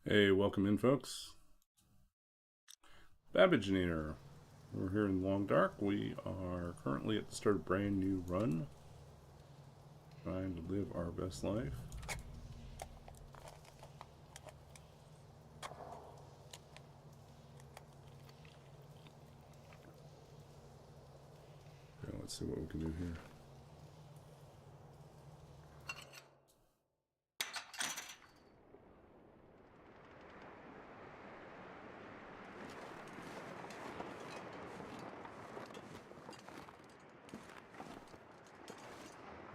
Hey, welcome in, folks. Babbaginator. We're here in Long Dark. We are currently at the start of a brand new run, trying to live our best life. Okay, let's see what we can do here.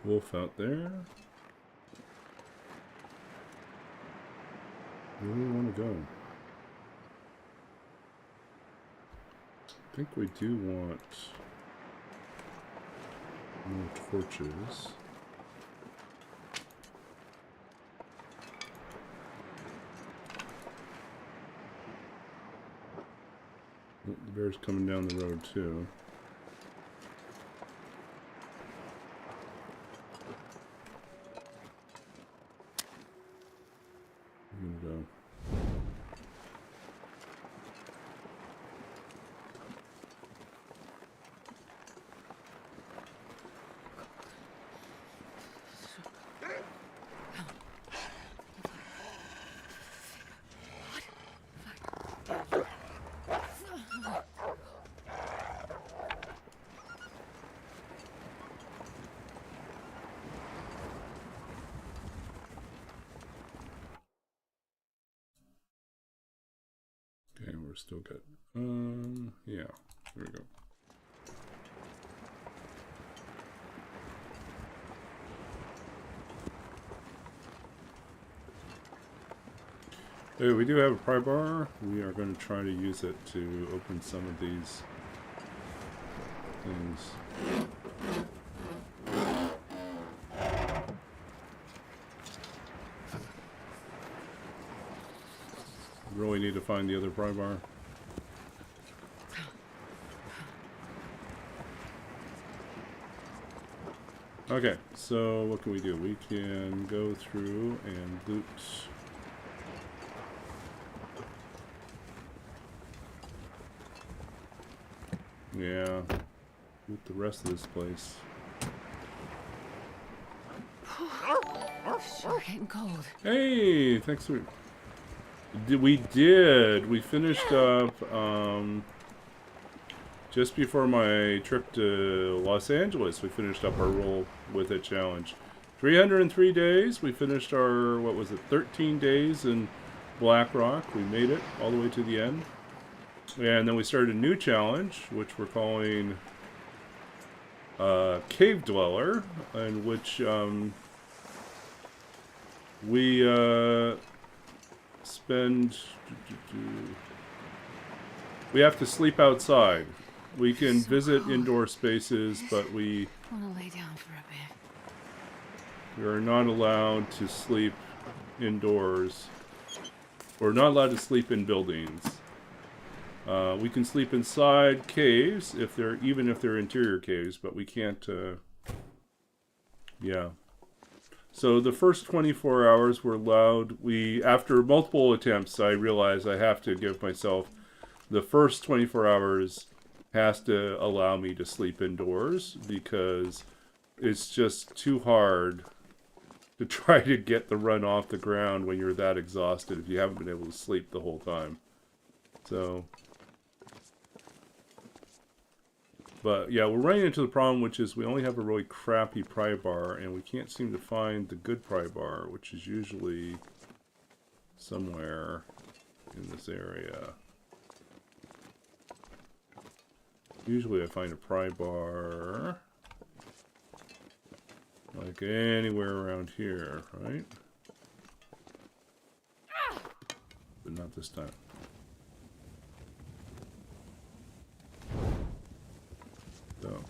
Wolf out there. Where do we want to go? I think we do want more torches. Oh, the bear's coming down the road too. I'm gonna go. Okay, we're still good. Yeah, there we go. Hey, we do have a pry bar. We are going to try to use it to open some of these things. Really need to find the other pry bar. Okay, so what can we do? We can go through and loot. Yeah, loot the rest of this place. Sure getting cold. Hey, thanks for... We did. We finished up, just before my trip to Los Angeles, we finished up our Roll With It challenge. 303 days. We finished our, what was it, 13 days in Black Rock. We made it all the way to the end. And then we started a new challenge, which we're calling Cave Dweller, in which we spend... We have to sleep outside. We can visit indoor spaces, but we Want to lay down for a bit. are not allowed to sleep indoors. We're not allowed to sleep in buildings. We can sleep inside caves even if they're interior caves, but we can't. Yeah. So the first 24 hours were allowed. After multiple attempts, I realized I have to give myself the first 24 hours has to allow me to sleep indoors because it's just too hard to try to get the run off the ground when you're that exhausted if you haven't been able to sleep the whole time. So, but yeah, we're running into the problem, which is we only have a really crappy pry bar, and we can't seem to find the good pry bar, which is usually somewhere in this area. Usually I find a pry bar like anywhere around here, right? But not this time. So.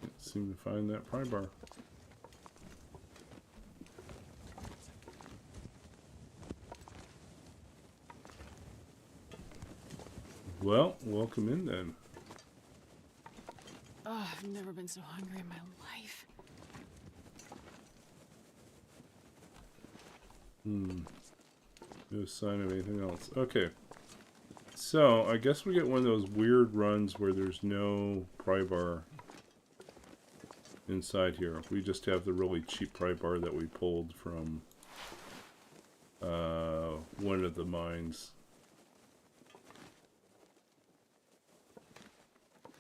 Can't seem to find that pry bar. Well, welcome in then. Oh, I've never been so hungry in my life. No sign of anything else. Okay. So, I guess we get one of those weird runs where there's no pry bar inside here. We just have the really cheap pry bar that we pulled from one of the mines.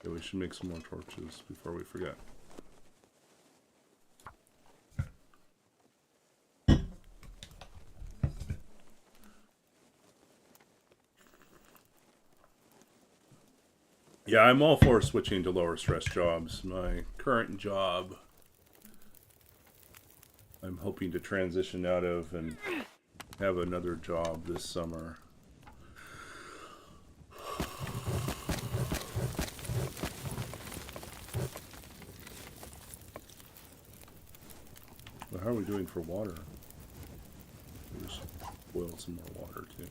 Yeah, we should make some more torches before we forget. Yeah, I'm all for switching to lower stress jobs. My current job, I'm hoping to transition out of and have another job this summer. Well, how are we doing for water? There's boil some more water too.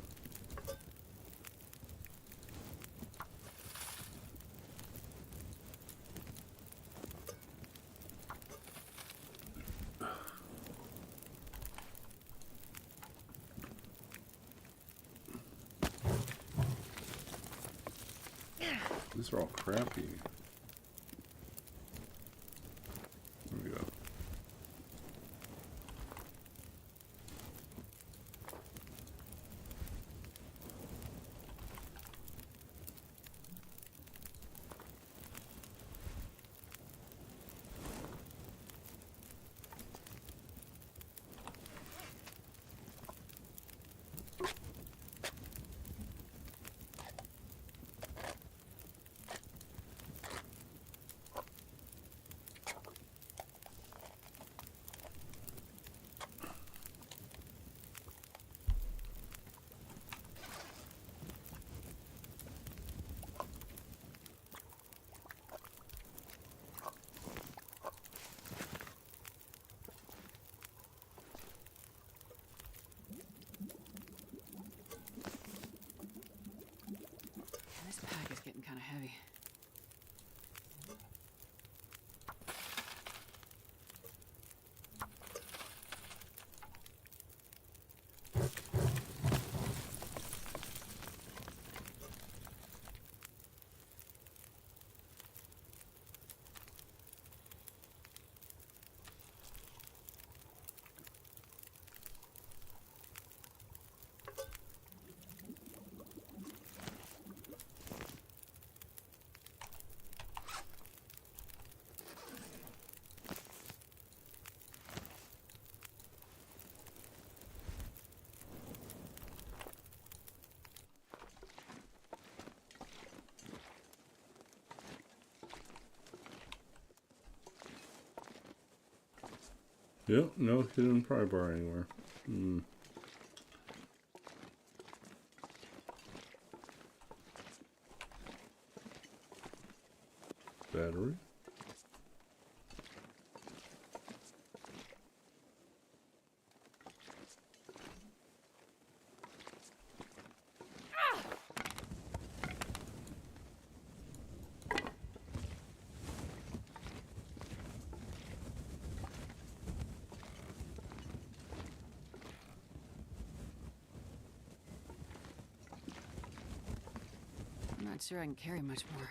These are all crappy. There we go. This pack is getting kind of heavy. Yep, no hidden pry bar anywhere. Battery. I'm not sure I can carry much more.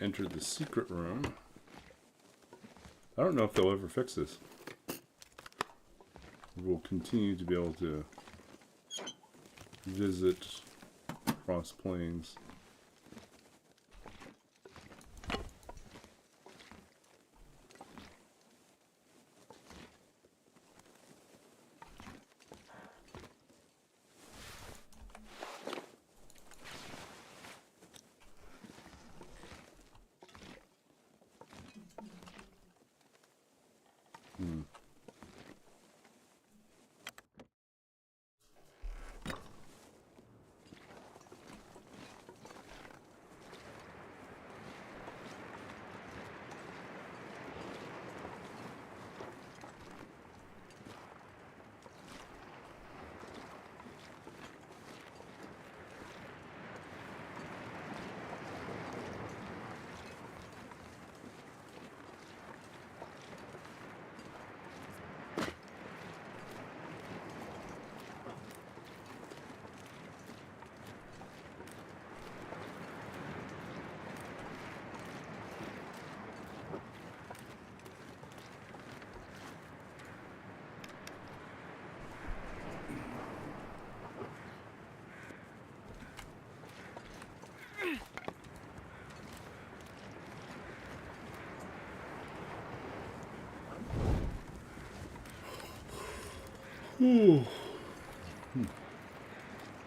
enter the secret room. I don't know if they'll ever fix this. We'll continue to be able to visit cross planes.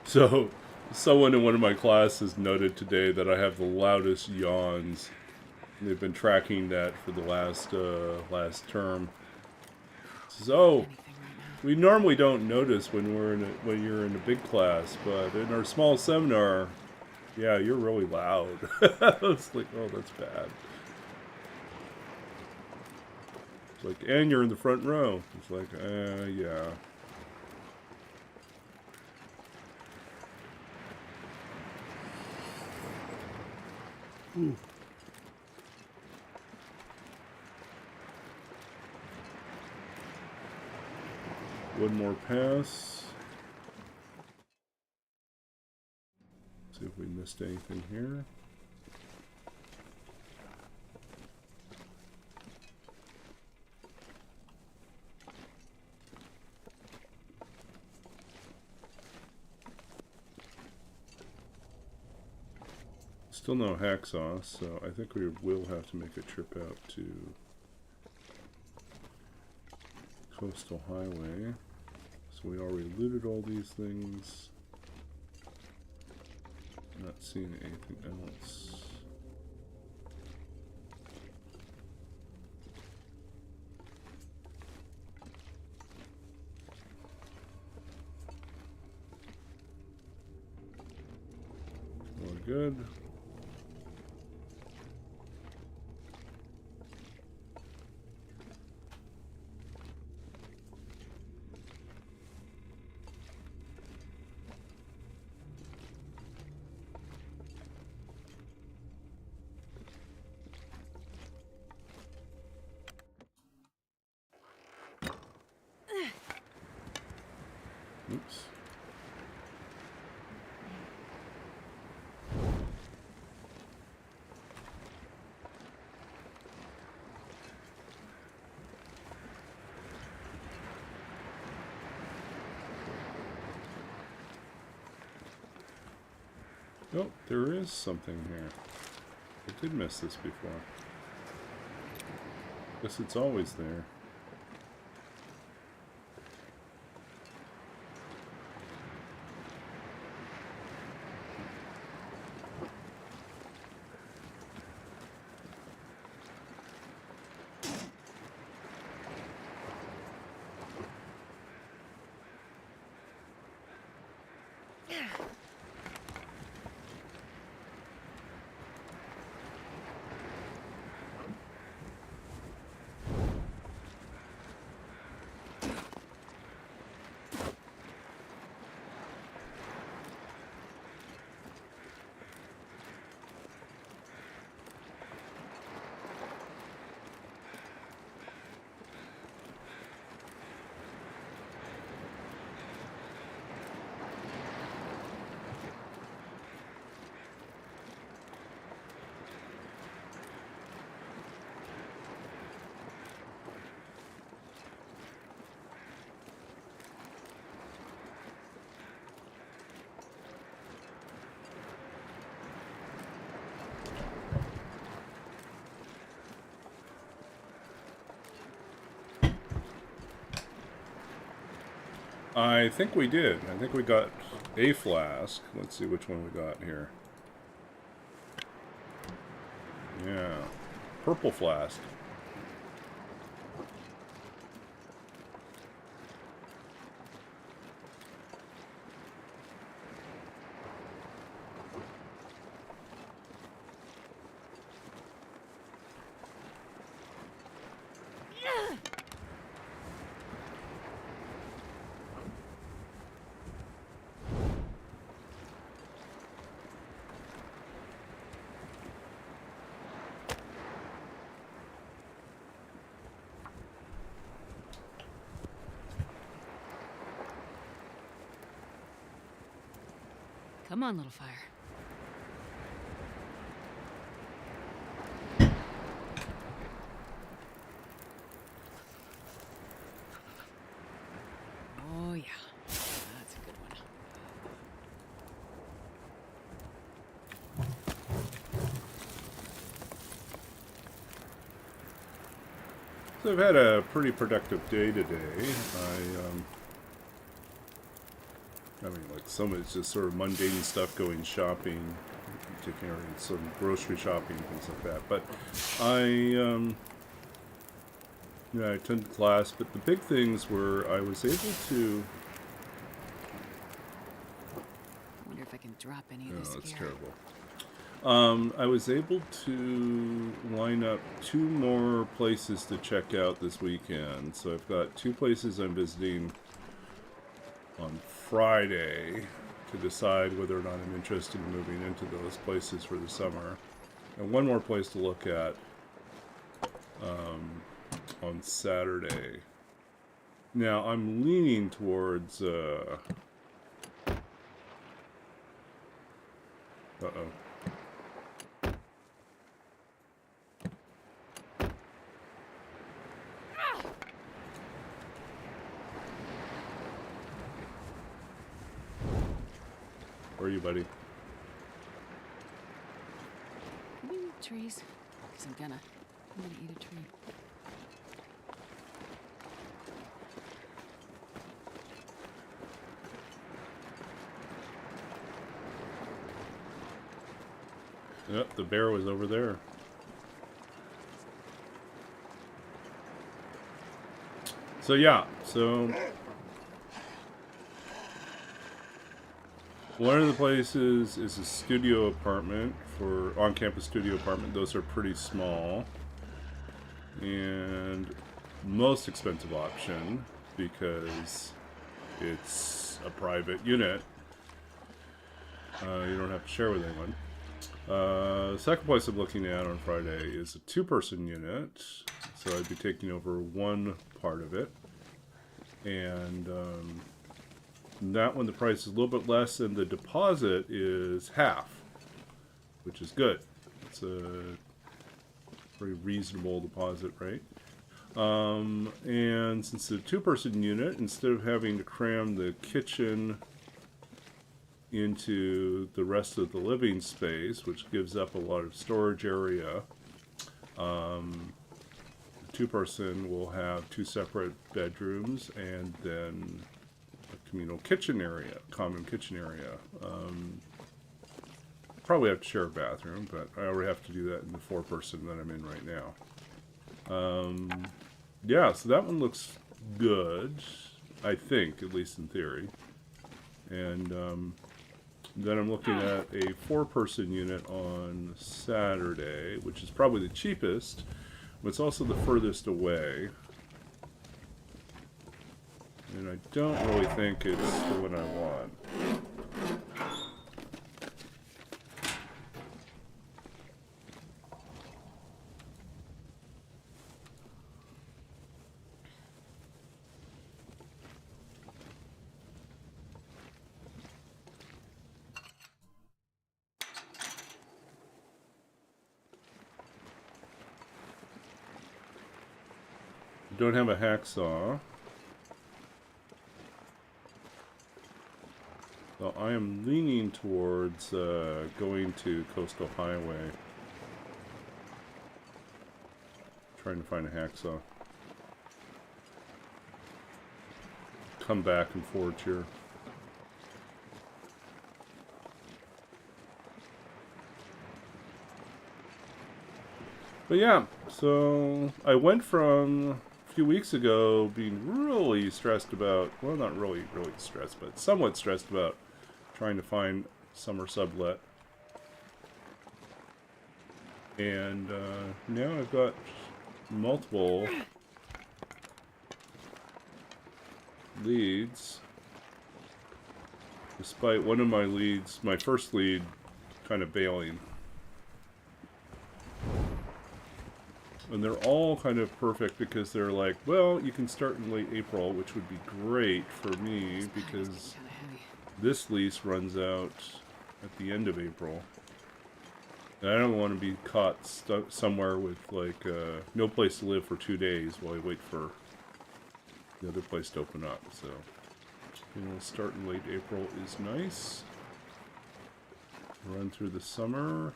So, someone in one of my classes noted today that I have the loudest yawns. They've been tracking that for the last term. Says, "Oh, we normally don't notice when when you're in a big class, but in our small seminar, yeah, you're really loud." I was like, "Oh, that's bad." It's like, "And you're in the front row." It's like, yeah." Ooh. One more pass. See if we missed anything here. Still no hacksaw, so I think we will have to make a trip out to Coastal Highway. So we already looted all these things. Not seeing anything else. We're good. Oops. Oh, there is something here. I did miss this before. Guess it's always there. I think we did. I think we got a flask. Let's see which one we got here. Yeah. Purple flask. Come on, little fire. Oh, yeah. That's a good one. So I've had a pretty productive day today. I mean, like some of it's just sort of mundane stuff, going shopping, taking care of some grocery shopping, things like that. But I attended class. But the big things were I was able to. I wonder if I can drop any of Oh, this that's gear. terrible. I was able to line up 2 more places to check out this weekend. So I've got 2 places I'm visiting on Friday to decide whether or not I'm interested in moving into those places for the summer. And 1 more place to look at on Saturday. Now, I'm leaning towards... Uh-oh. Where are you, buddy? Can we eat trees? Because I'm gonna eat a tree. Yep, the bear was over there. So yeah, one of the places is a studio apartment for on-campus studio apartment. Those are pretty small, and most expensive option because it's a private unit. You don't have to share with anyone. The second place I'm looking at on Friday is a 2-person unit, so I'd be taking over 1 part of it, and that one the price is a little bit less, and the deposit is half, which is good. It's a very reasonable deposit rate. And since it's a 2-person unit, instead of having to cram the kitchen into the rest of the living space, which gives up a lot of storage area, the 2-person will have 2 separate bedrooms and then a communal kitchen area, common kitchen area. Probably have to share a bathroom, but I already have to do that in the 4-person that I'm in right now. Yeah, so that one looks good, I think, at least in theory. And then I'm looking at a 4-person unit on Saturday, which is probably the cheapest, but it's also the furthest away. And I don't really think it's the one I want. Don't have a hacksaw. So I am leaning towards going to Coastal Highway. Trying to find a hacksaw. come back and forge here. But yeah, so I went from a few weeks ago being really stressed about, well, not really stressed, but somewhat stressed about trying to find summer sublet. And now I've got multiple leads, despite one of my leads, my first lead, kind of bailing. And they're all kind of perfect because they're like, well, you can start in late April, which would be great for me because this lease runs out at the end of April. And I don't want to be caught somewhere with like no place to live for 2 days while I wait for the other place to open up. So, we'll start in late April is nice. Run through the summer.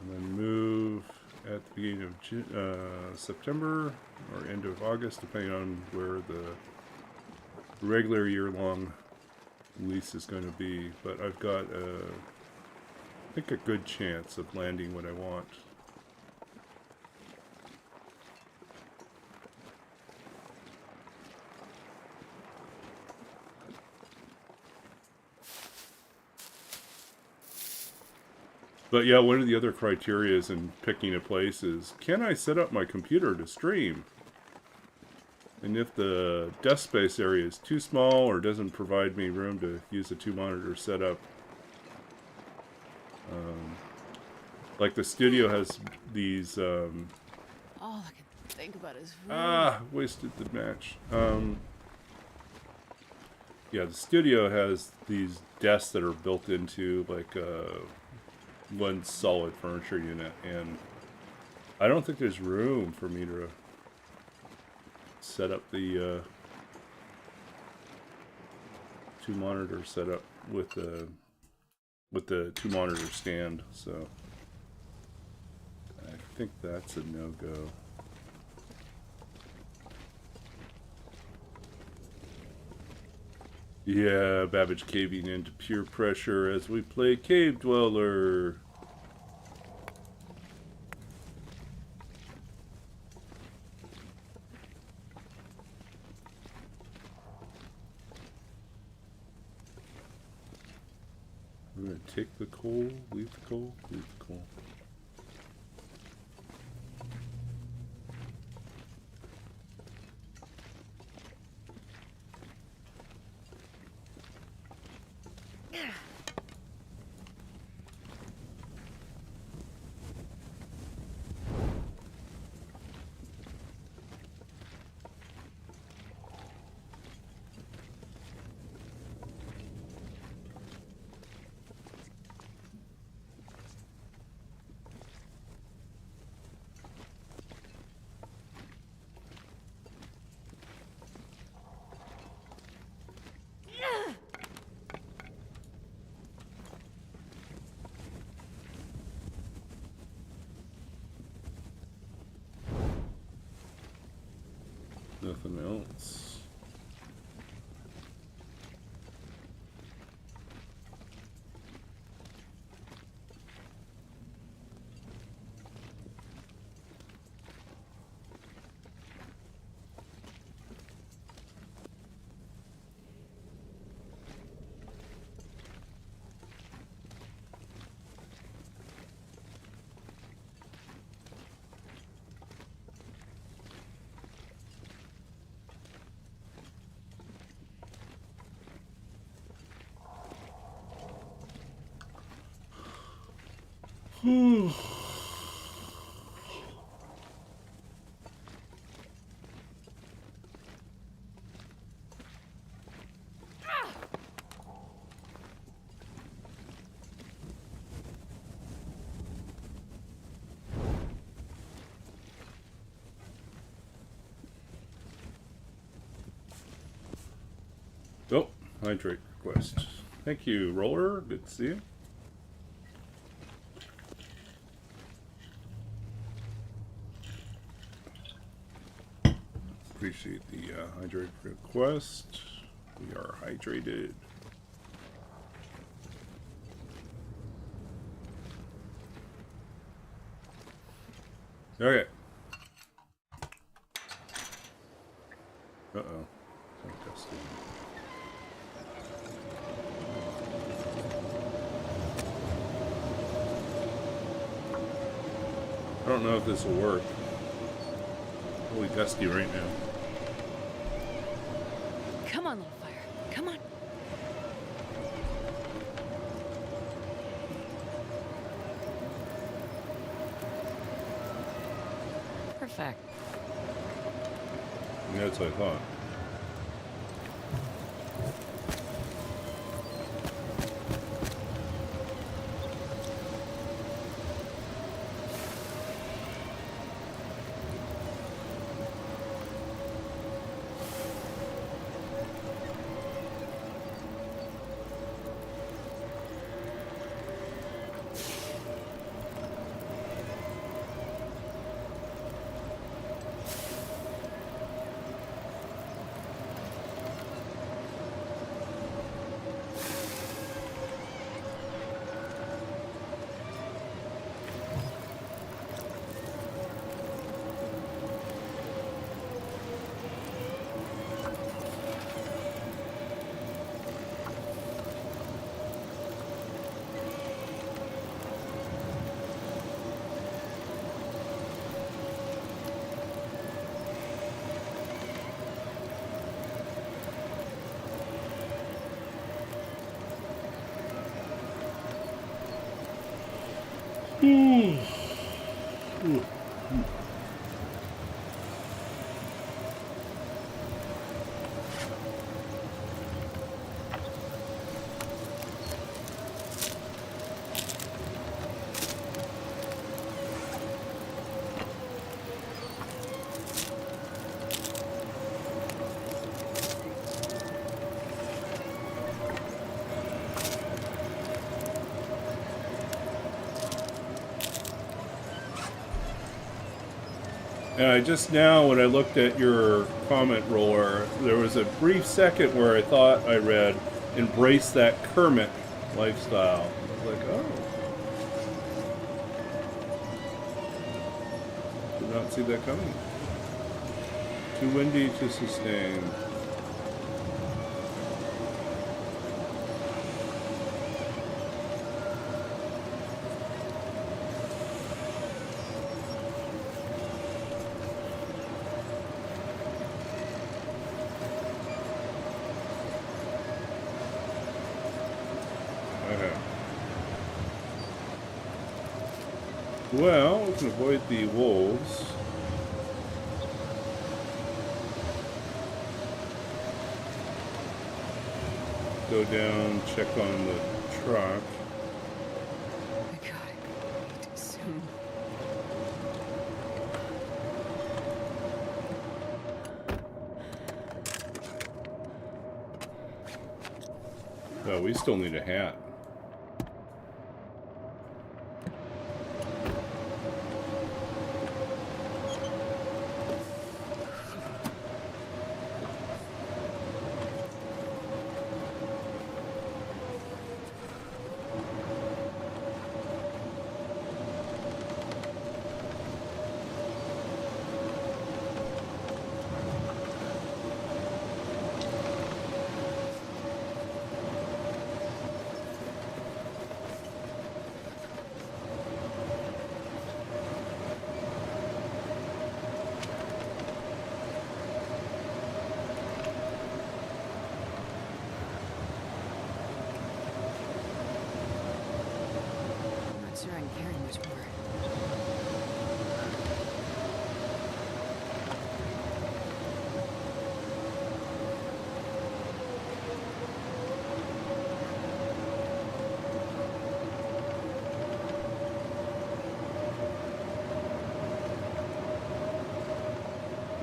And then move at the beginning of September or end of August, depending on where the regular year-long lease is going to be. But I've got, I think, a good chance of landing what I want. But yeah, one of the other criterias in picking a place is, can I set up my computer to stream? And if the desk space area is too small or doesn't provide me room to use a 2-monitor setup, like the studio has these, All I can think about is wasted the match. Yeah, the studio has these desks that are built into like one solid furniture unit, and I don't think there's room for me to set up the 2-monitor setup with the 2-monitor stand. So I think that's a no-go. Yeah, Babbage caving into peer pressure as we play Cave Dweller. I'm gonna take the coal, leave the coal, leave the coal. Nothing else. Oh, hydrate request. Thank you, Roller. Good to see you. appreciate the hydrate request. We are hydrated. Okay. Uh-oh. I don't know if this will work. Really gusty right now. Come on, little fire. Come on. Perfect. Yeah, that's what I thought. And I just now, when I looked at your comment roller, there was a brief second where I thought I read, embrace that Kermit lifestyle. I was like, oh. Did not see that coming. Too windy to sustain. Well, we can avoid the wolves. Go down, check on the truck. We gotta eat soon. Oh, we still need a hat. Sure I can carry much more.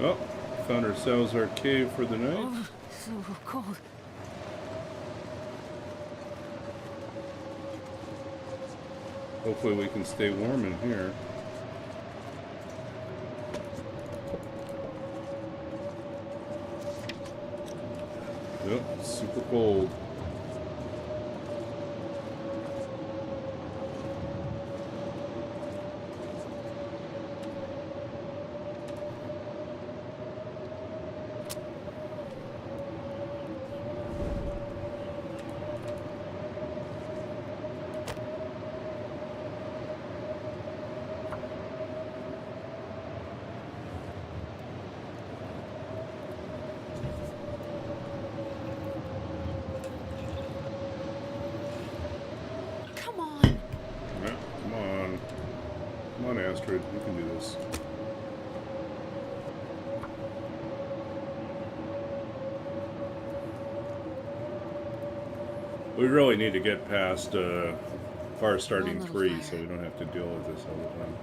Oh, found ourselves our cave for the night. Oh, so cold. Hopefully we can stay warm in here. super cold. Come on. Yeah, come on. Come on, Astrid. You can do this. We really need to get past far starting One little 3 fire. so we don't have to deal with this all the time.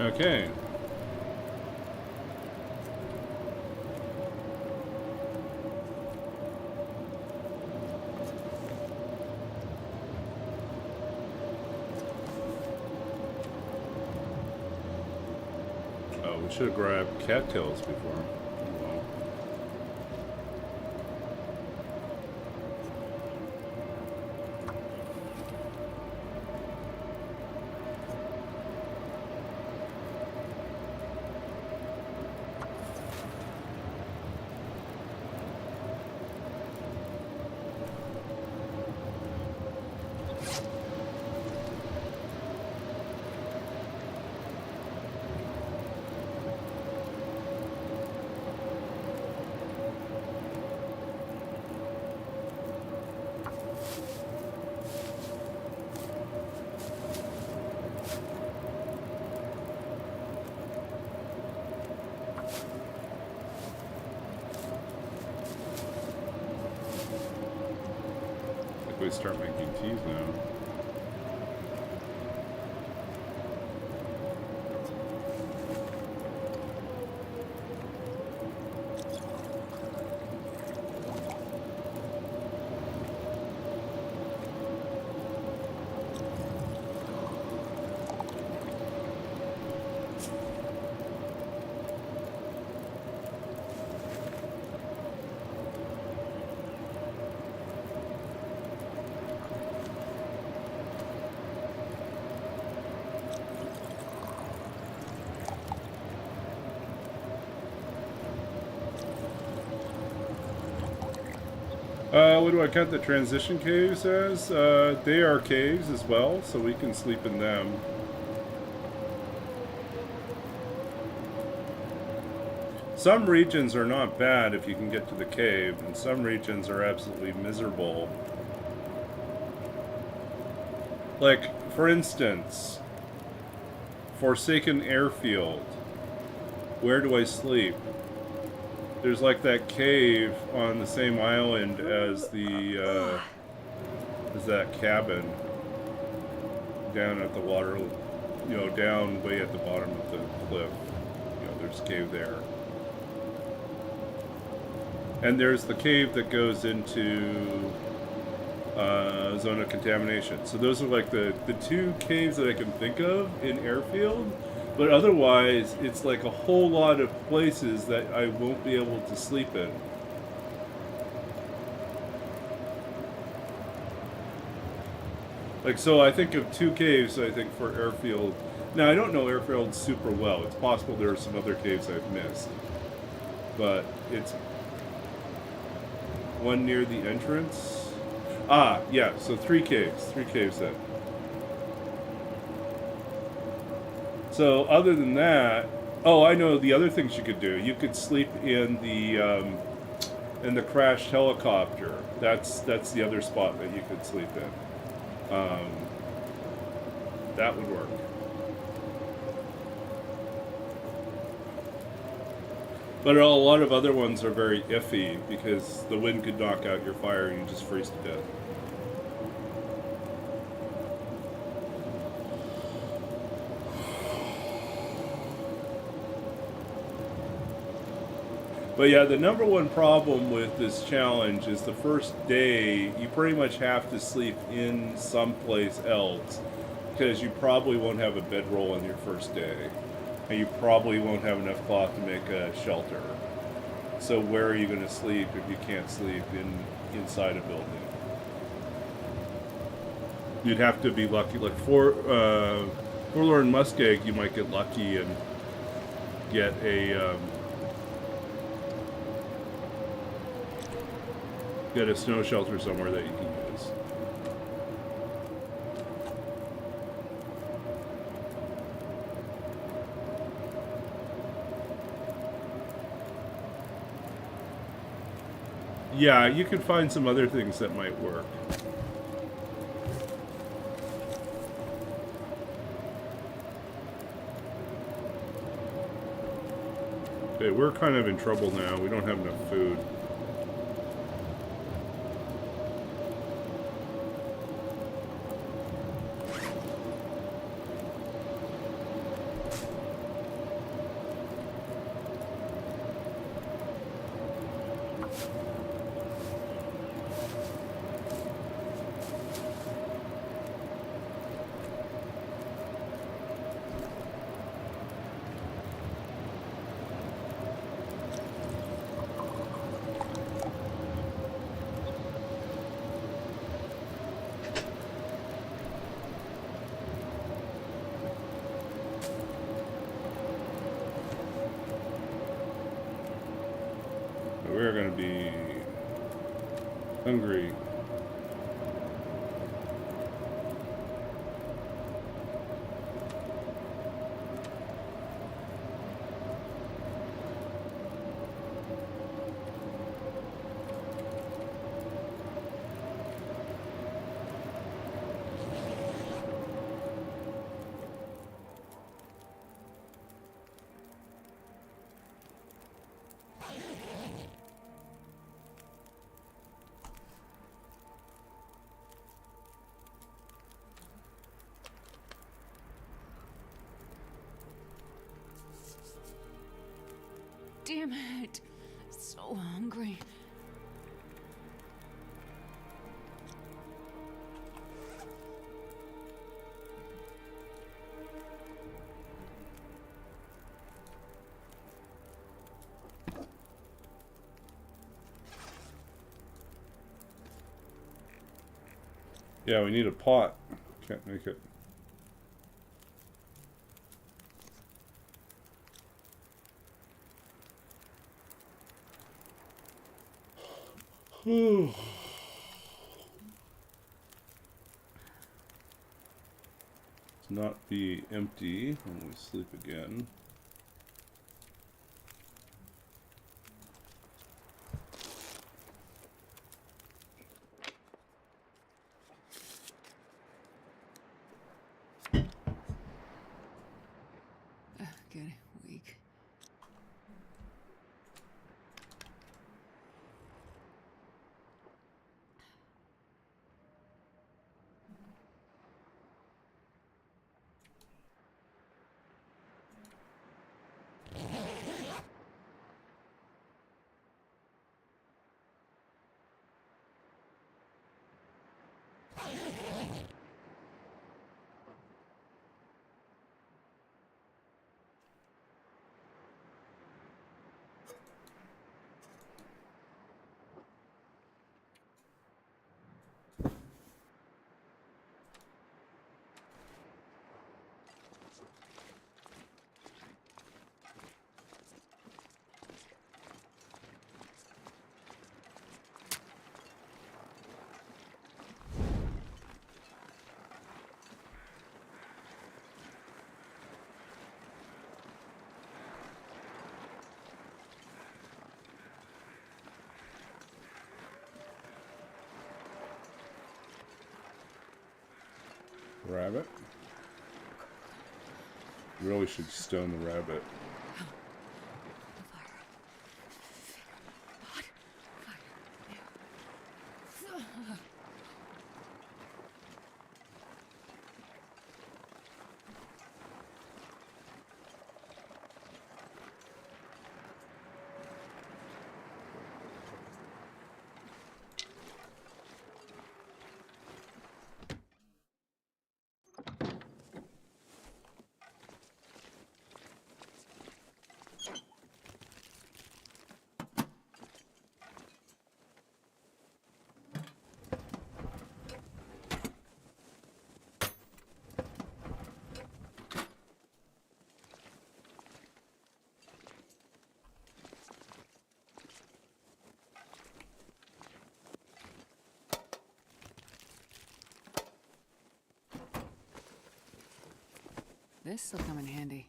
Okay. Oh, we should have grabbed cattails before. Oh, well. I think we start making teas now. What do I count the transition caves as? They are caves as well, so we can sleep in them. Some regions are not bad if you can get to the cave, and some regions are absolutely miserable. Like, for instance, Forsaken Airfield. Where do I sleep? There's like that cave on the same island as the, as that cabin down at the water, you know, down way at the bottom of the cliff. You know, there's a cave there. And there's the cave that goes into zone of contamination. So those are like the two caves that I can think of in Airfield But otherwise, it's like a whole lot of places that I won't be able to sleep in. Like, so I think of 2 caves, I think, for Airfield. Now, I don't know Airfield super well. It's possible there are some other caves I've missed. But it's one near the entrance. Ah, yeah, so 3 caves. 3 caves then. So other than that, oh, I know the other things you could do. You could sleep in the crashed helicopter. That's the other spot that you could sleep in. That would work. But a lot of other ones are very iffy because the wind could knock out your fire and you just freeze to death. But yeah, the number one problem with this challenge is the first day, you pretty much have to sleep in someplace else because you probably won't have a bedroll on your first day. And you probably won't have enough cloth to make a shelter. So where are you going to sleep if you can't sleep inside a building? You'd have to be lucky. Like Forlorn Muskeg, you might get lucky and get a snow shelter somewhere that you can use. Yeah, you could find some other things that might work. Okay, we're kind of in trouble now. We don't have enough food. We're going to be hungry. Damn it. So hungry. Yeah, we need a pot. Can't make it. It's not be empty when we sleep again. Getting weak. Rabbit. Really should stone the rabbit. This'll come in handy.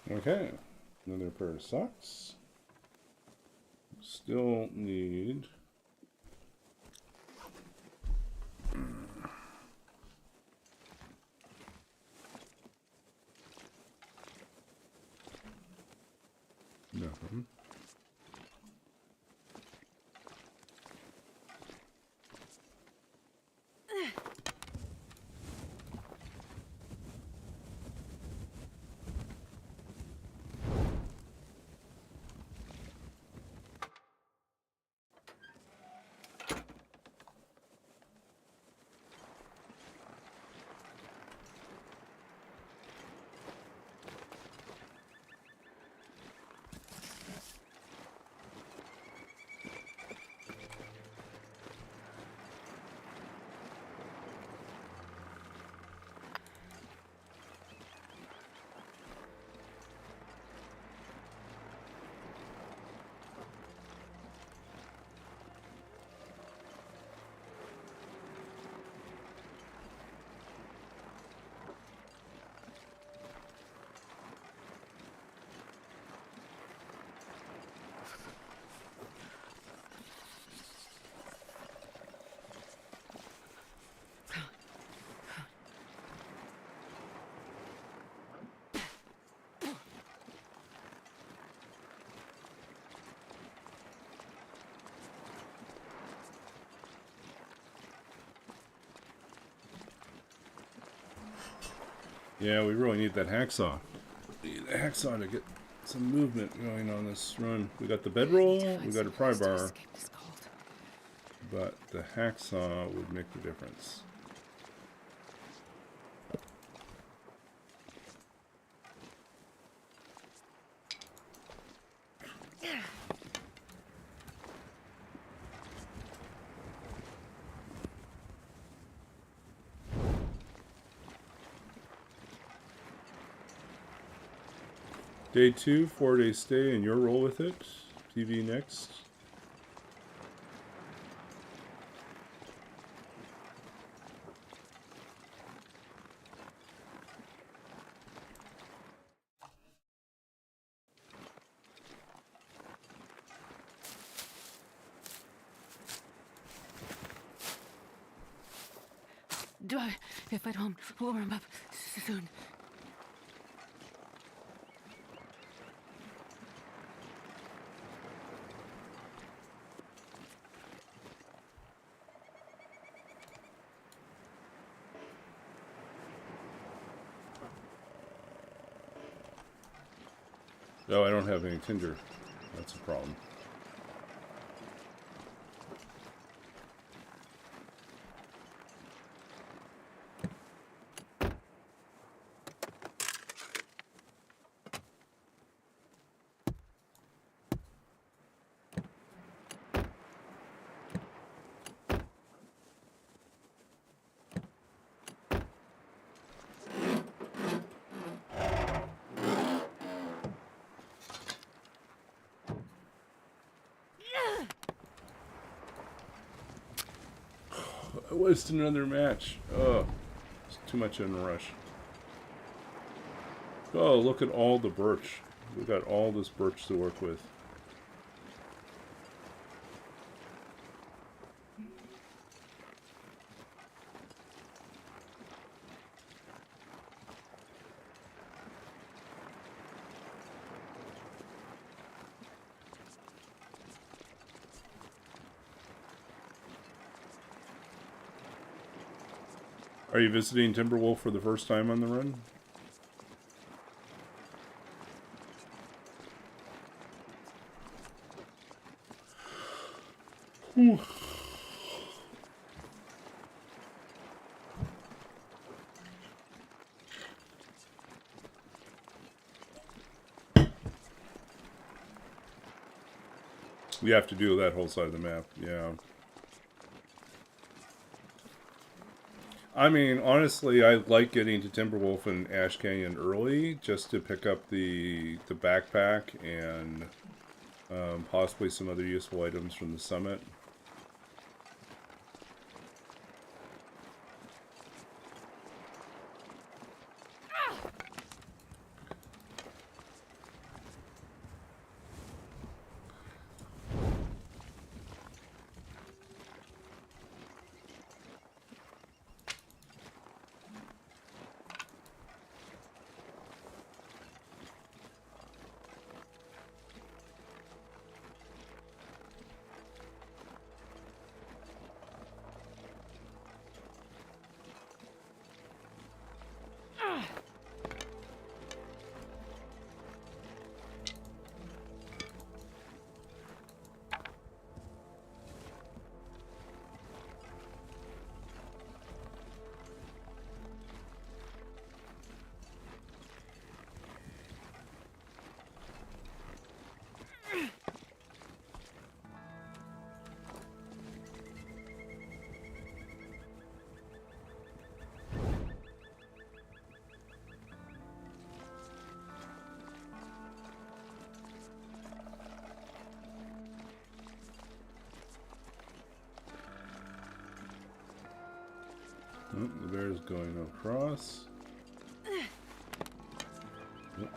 Okay, another pair of socks. Still need nothing. Yeah, we really need that hacksaw. We need a hacksaw to get some movement going on this run. We got the bedroll, we got a pry bar, but the hacksaw would make the difference. Day 2, 4-day stay, and you'll roll with it. TV next. If I don't warm up soon. Oh, I don't have any tinder. That's a problem. I wasted another match. Oh, it's too much in a rush. Oh, look at all the birch. We got all this birch to work with. Are you visiting Timberwolf for the first time on the run? Whew. You have to do that whole side of the map, yeah. I mean, honestly, I like getting to Timberwolf and Ash Canyon early just to pick up the backpack and possibly some other useful items from the summit. Oh, the bear's going across. Oh.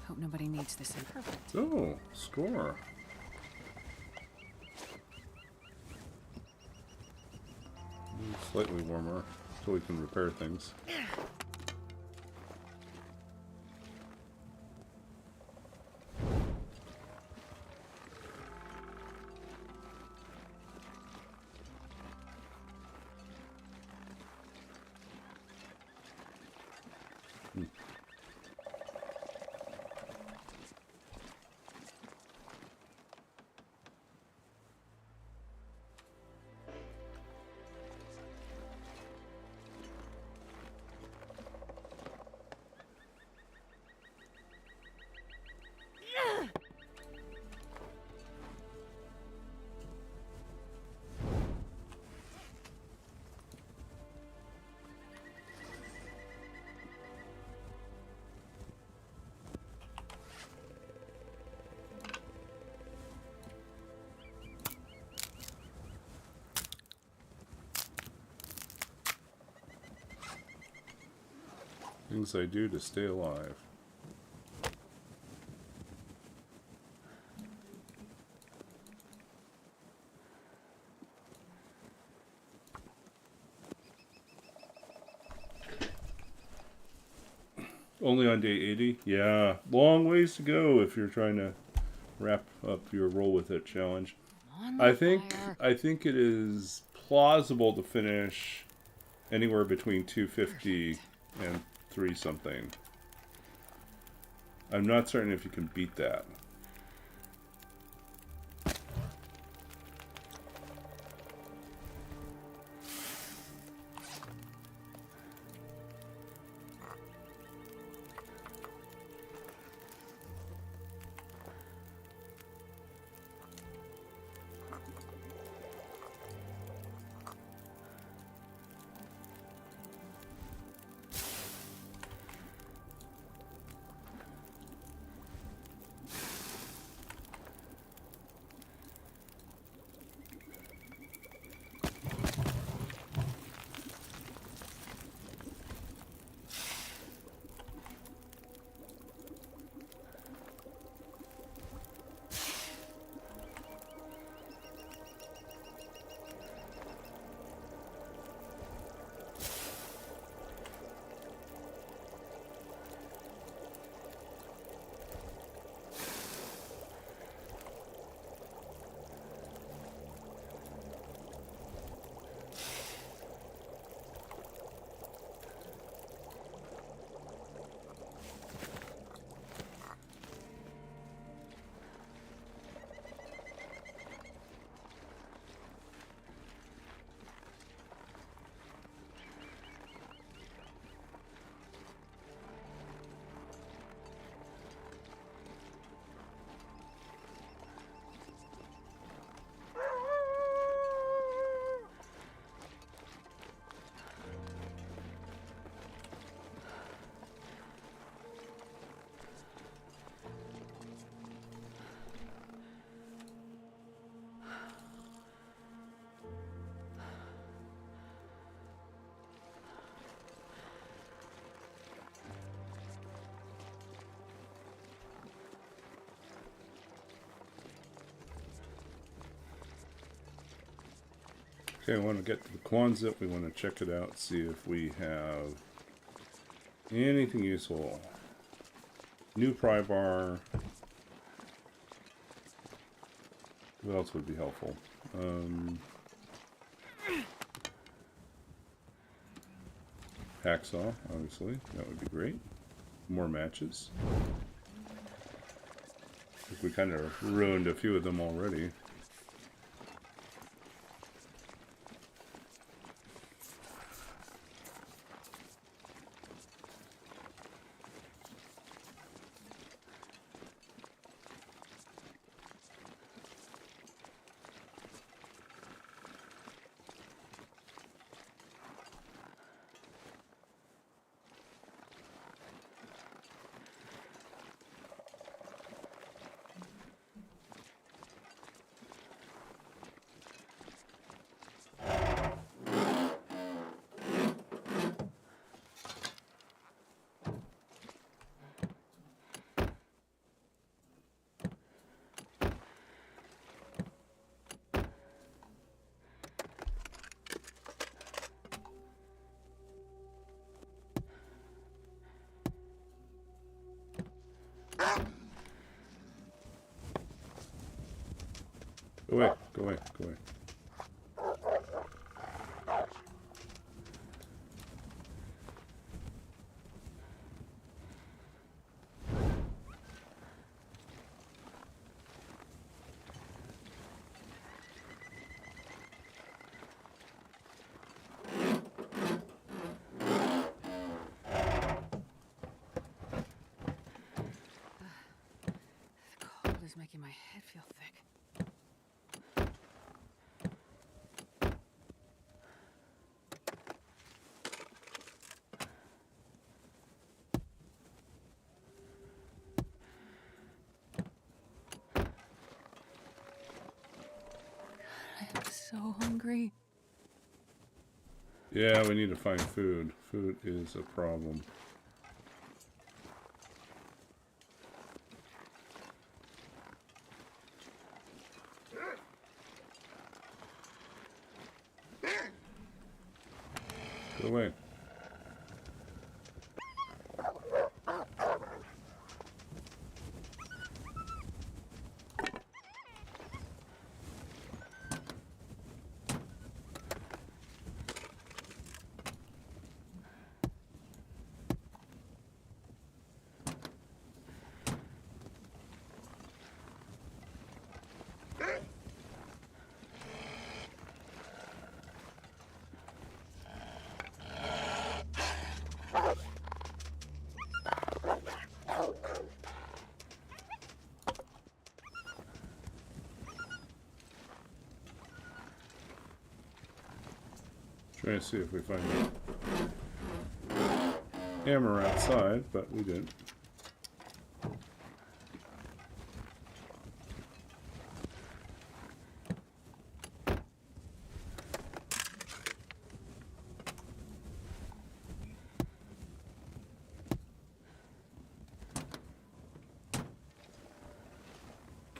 Hope nobody needs this in perfect. Oh, score. Slightly warmer, so we can repair things. Things I do to stay alive. Only on day 80? Yeah, long ways to go if you're trying to wrap up your roll with it challenge. I think it is plausible to finish anywhere between 250 and 3 something. I'm not certain if you can beat that. Okay, I want to get to the Quonset. We want to check it out, see if we have anything useful. New pry bar. What else would be helpful? Hacksaw, obviously. That would be great. More matches. I think we kind of ruined a few of them already. Go away, go away, go away. The cold is making my head feel thick. I'm so hungry. Yeah, we need to find food. Food is a problem. Go away. Trying to see if we find a hammer outside, but we didn't.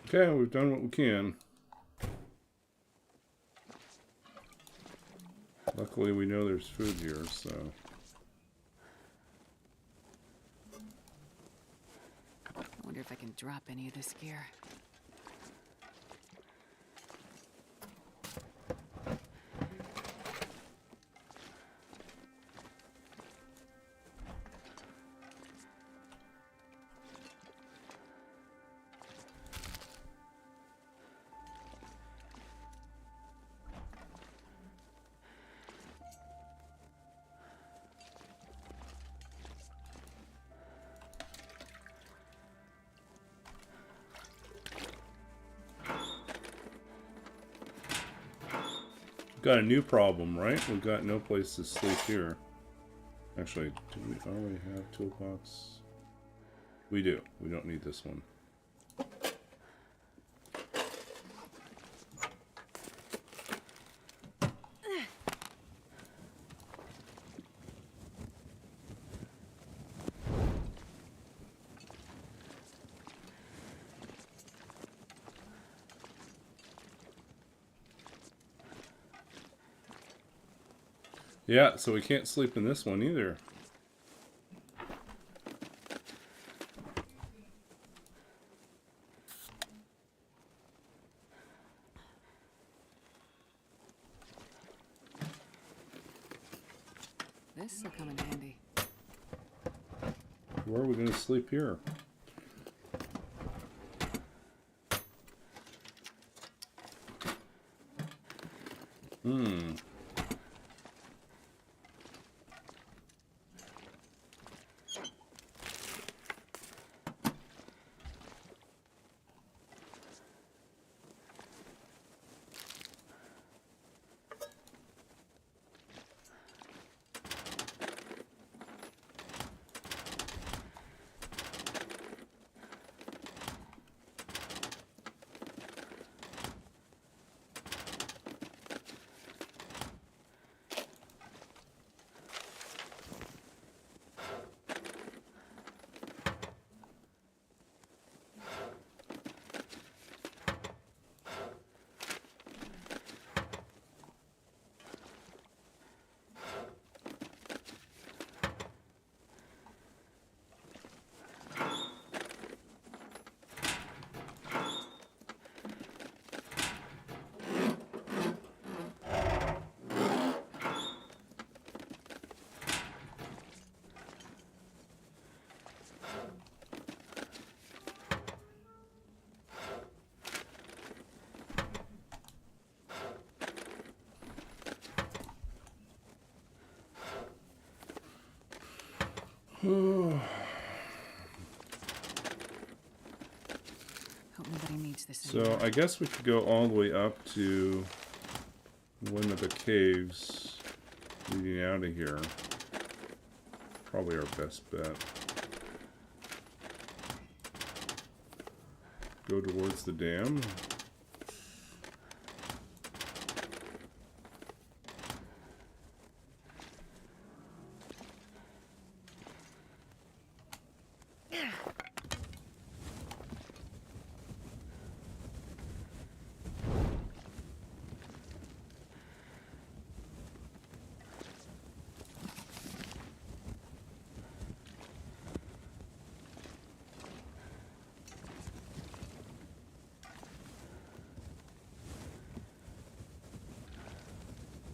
Okay, we've done what we can. Luckily, we know there's food here, so... I wonder if I can drop any of this gear. Got a new problem, right? We've got no place to sleep here. Actually, do we already have toolbox? We do. We don't need this one. Yeah, so we can't sleep in this one either. This will come in handy. Where are we going to sleep here? Hmm. Hope nobody needs this So anymore. I guess we could go all the way up to one of the caves leading out of here. Probably our best bet. Go towards the dam.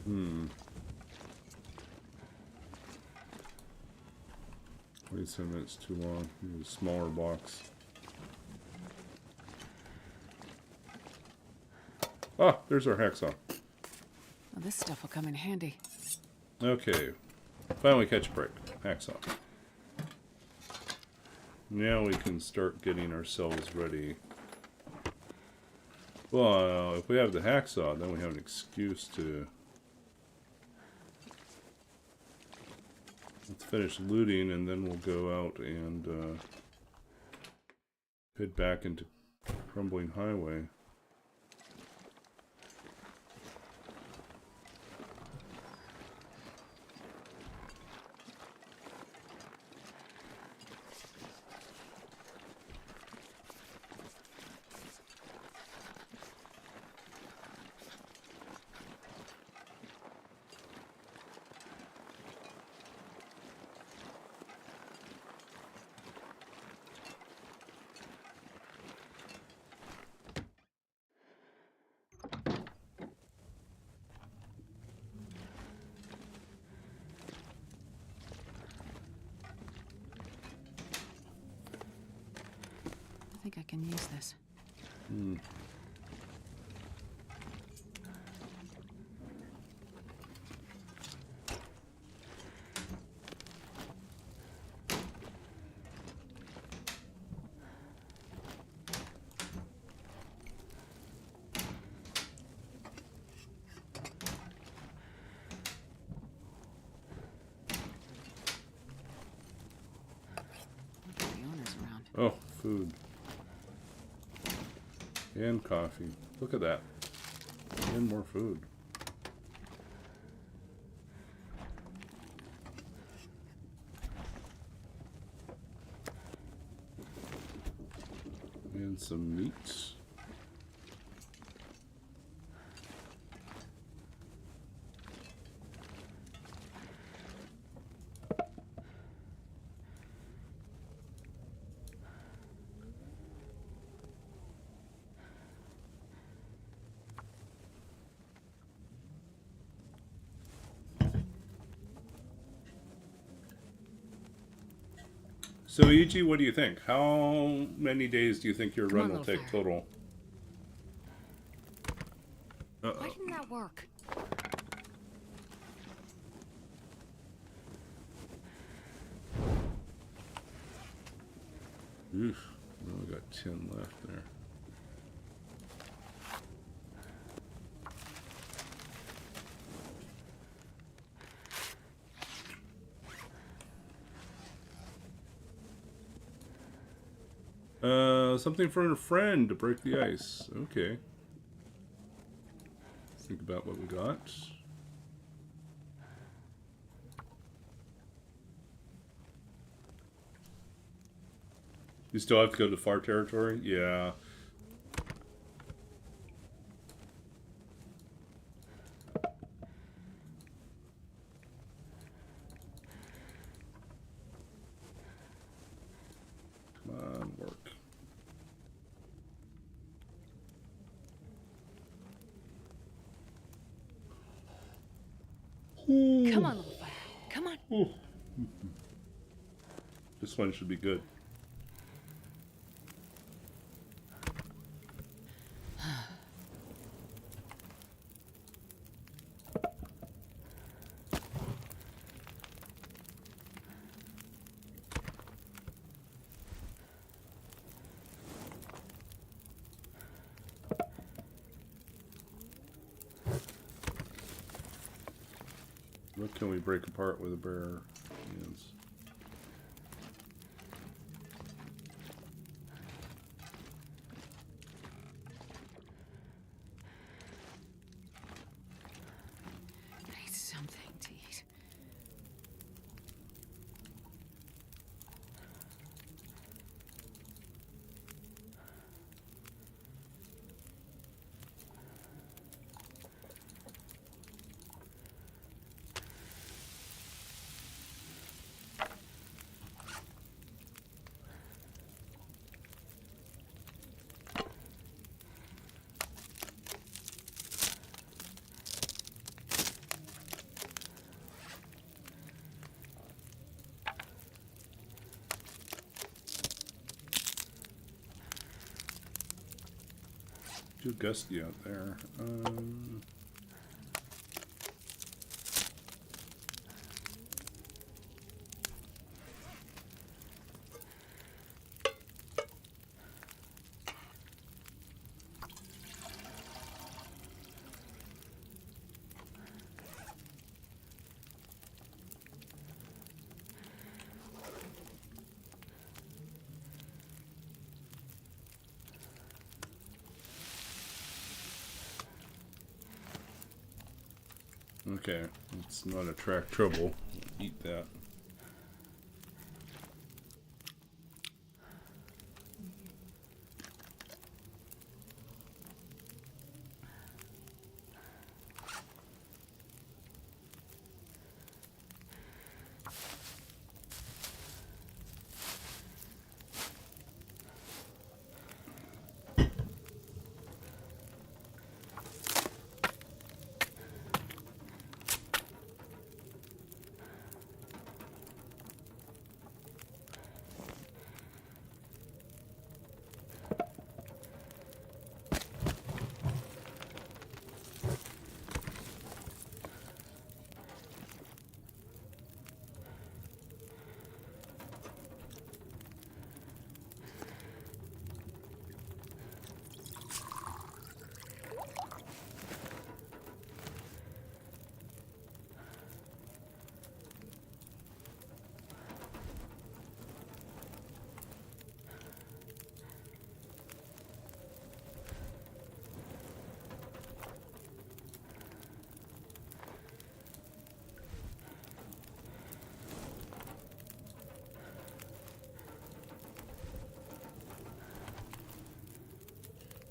Hmm. 27 minutes too long. Need a smaller box. Ah, there's our hacksaw. Well, this stuff will come in handy. Okay. Finally catch a break. Hacksaw. Now we can start getting ourselves ready. Well, if we have the hacksaw, then we have an excuse to... Let's finish looting, and then we'll go out and head back into Crumbling Highway. I think I can use this. Hmm. The owner's around. Oh, food. And coffee. Look at that. And more food. And some meat. So, E.G., what do you think? How many days do you think your Come run on, will little take fire. total? Why Uh-oh. didn't that work? Oof. We only got 10 left there. Something for a friend to break the ice. Okay. Think about what we got. You still have to go to far territory? Yeah. Come on, work. Come on, little fire. Come on. Ooh. This one should be good. What can we break apart with a bare hands? I need something to eat. Too gusty out there. Okay, let's not attract trouble. Eat that.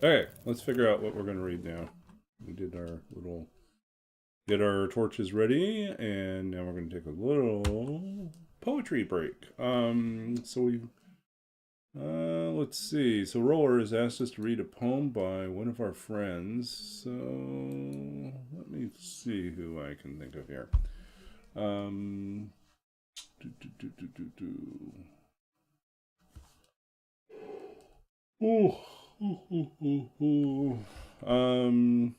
Okay, let's figure out what we're going to read now. We did our little... Get our torches ready, and now we're going to take a little poetry break. Let's see. So Roller has asked us to read a poem by one of our friends. So let me see who I can think of here. Ooh, ooh, ooh, ooh, ooh. Um,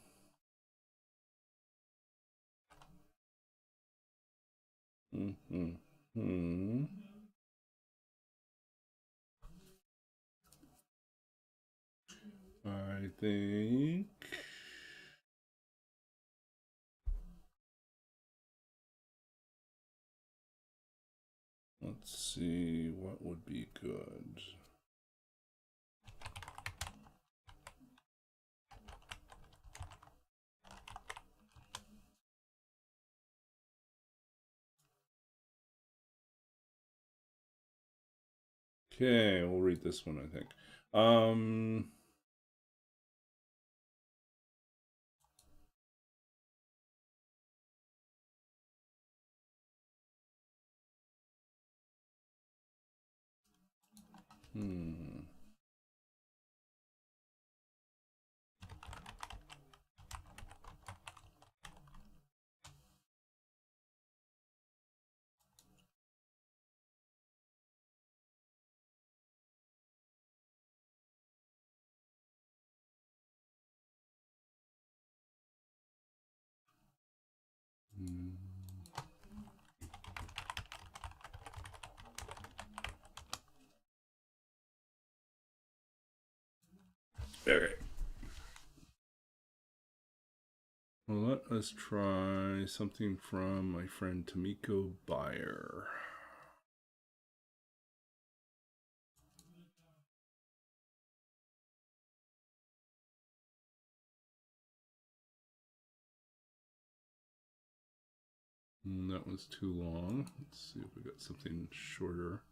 mm, mm. I think. Let's see what would be good. Okay, we'll read this one, I think. Um, hmm. Okay. Well, let us try something from my friend Tamiko Bayer. That was too long. Let's see if we got something shorter.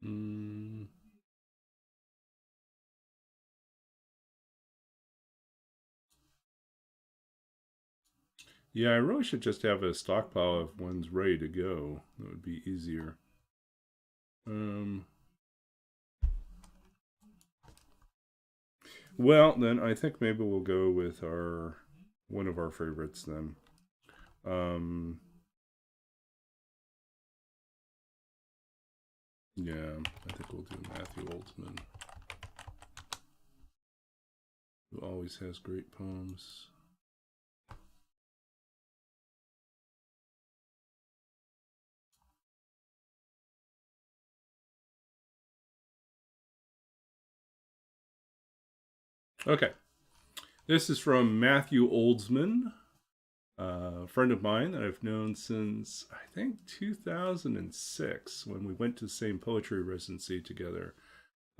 Mm, yeah, I really should just have a stockpile of ones ready to go. That would be easier. Um, well, then I think maybe we'll go with our one of our favorites then. Um, yeah, I think we'll do Matthew Oldsman, who always has great poems. Okay, this is from Matthew Oldsman, a friend of mine that I've known since I think 2006 when we went to the same poetry residency together,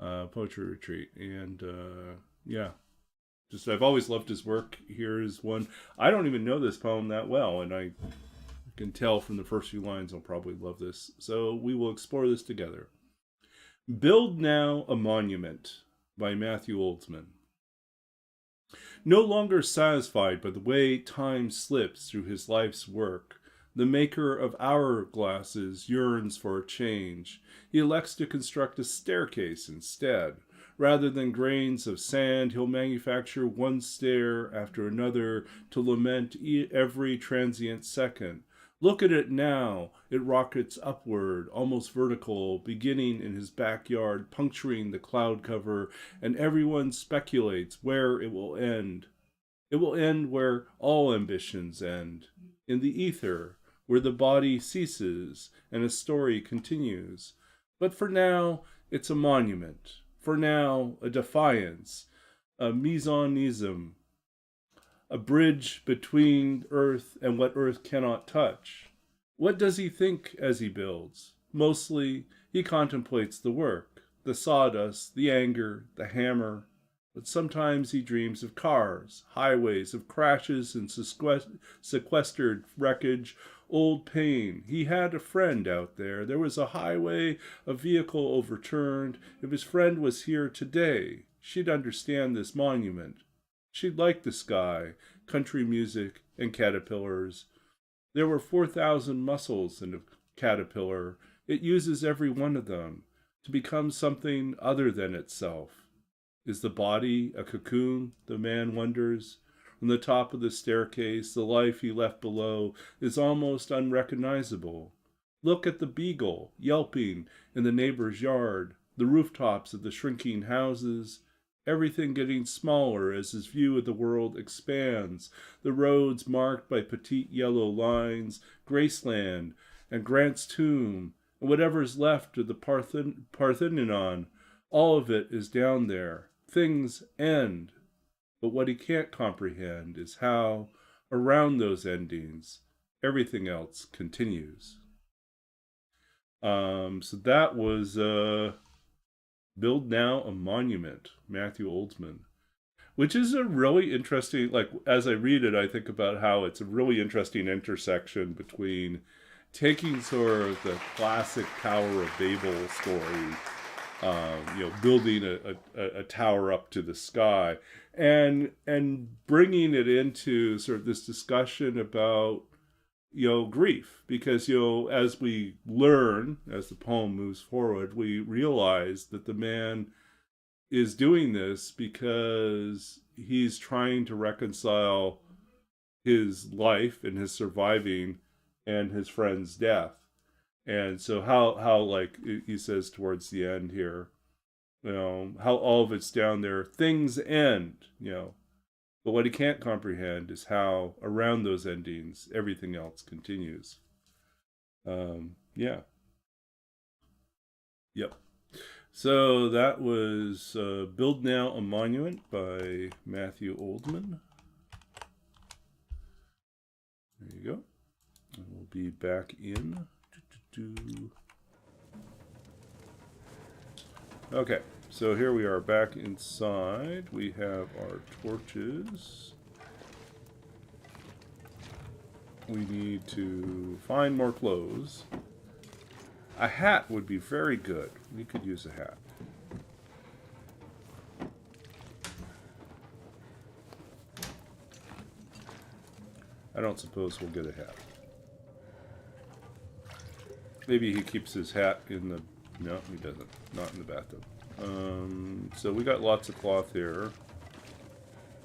poetry retreat, and yeah, just I've always loved his work. Here's one. I don't even know this poem that well, and I can tell from the first few lines I'll probably love this. So we will explore this together. Build Now a Monument by Matthew Oldsman. No longer satisfied by the way time slips through his life's work, the maker of hourglasses yearns for a change. He elects to construct a staircase instead. Rather than grains of sand, he'll manufacture one stair after another to lament every transient second. Look at it now. It rockets upward, almost vertical, beginning in his backyard, puncturing the cloud cover, and everyone speculates where it will end. It will end where all ambitions end, in the ether, where the body ceases and a story continues. But for now, it's a monument. For now, a defiance, a mesonism, a bridge between Earth and what Earth cannot touch. What does he think as he builds? Mostly, he contemplates the work, the sawdust, the anger, the hammer. But sometimes he dreams of cars, highways, of crashes and sequestered wreckage, old pain. He had a friend out there. There was a highway, a vehicle overturned. If his friend was here today, she'd understand this monument. She'd like the sky, country music, and caterpillars. There were 4,000 muscles in a caterpillar. It uses every one of them to become something other than itself. Is the body a cocoon? The man wonders. On the top of the staircase, the life he left below is almost unrecognizable. Look at the beagle, yelping in the neighbor's yard, the rooftops of the shrinking houses, everything getting smaller as his view of the world expands, the roads marked by petite yellow lines, Graceland, and Grant's Tomb, and whatever's left of the Parthenon, all of it is down there. Things end. But what he can't comprehend is how, around those endings, everything else continues. So that was Build Now a Monument, Matthew Oldsman, which is a really interesting, like, as I read it, I think about how it's a really interesting intersection between taking sort of the classic Tower of Babel story, building a tower up to the sky, and bringing it into sort of this discussion about grief, because as we learn, as the poem moves forward, we realize that the man is doing this because he's trying to reconcile his life and his surviving and his friend's death. And so how like he says towards the end here, how all of it's down there, things end, but what he can't comprehend is how around those endings everything else continues. Yep. So that was Build Now a Monument by Matthew Oldsman. There you go. And we'll be back in. Okay, so here we are back inside. We have our torches. We need to find more clothes. A hat would be very good. We could use a hat. I don't suppose we'll get a hat. Maybe he keeps his hat in the... No, he doesn't. Not in the bathtub. So we got lots of cloth here.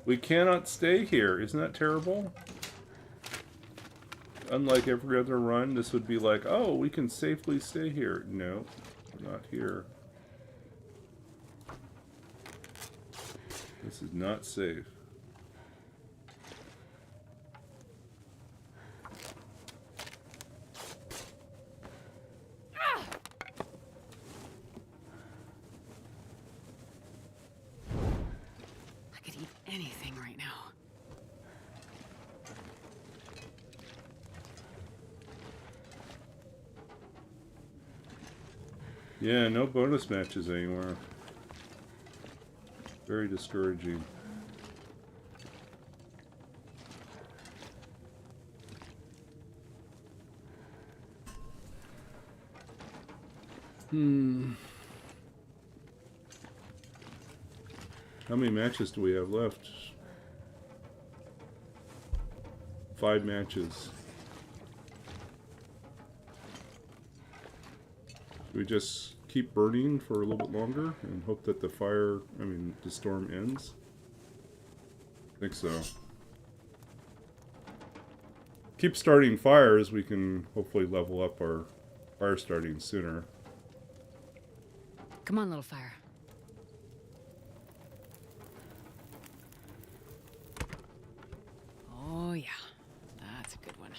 We cannot stay here. Isn't that terrible? Unlike every other run, this would be like, oh, we can safely stay here. No, not here. This is not safe. I could eat anything right now. Yeah, no bonus matches anymore. Very discouraging. How many matches do we have left? 5 matches. We just keep burning for a little bit longer and hope that the storm ends? I think so. Keep starting fires, we can hopefully level up our fire starting sooner. Come on, little fire. Oh, yeah. That's a good one.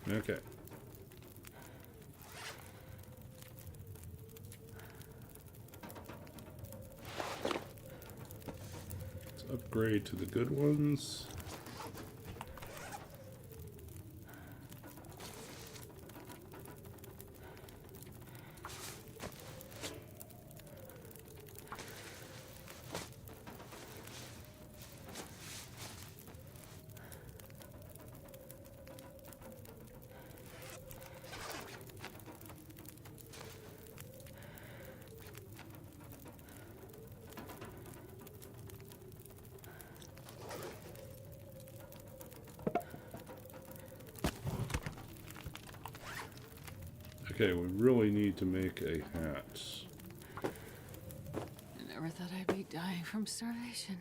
Okay. Let's upgrade to the good ones. Okay, we really need to make a hat. I never thought I'd be dying from starvation.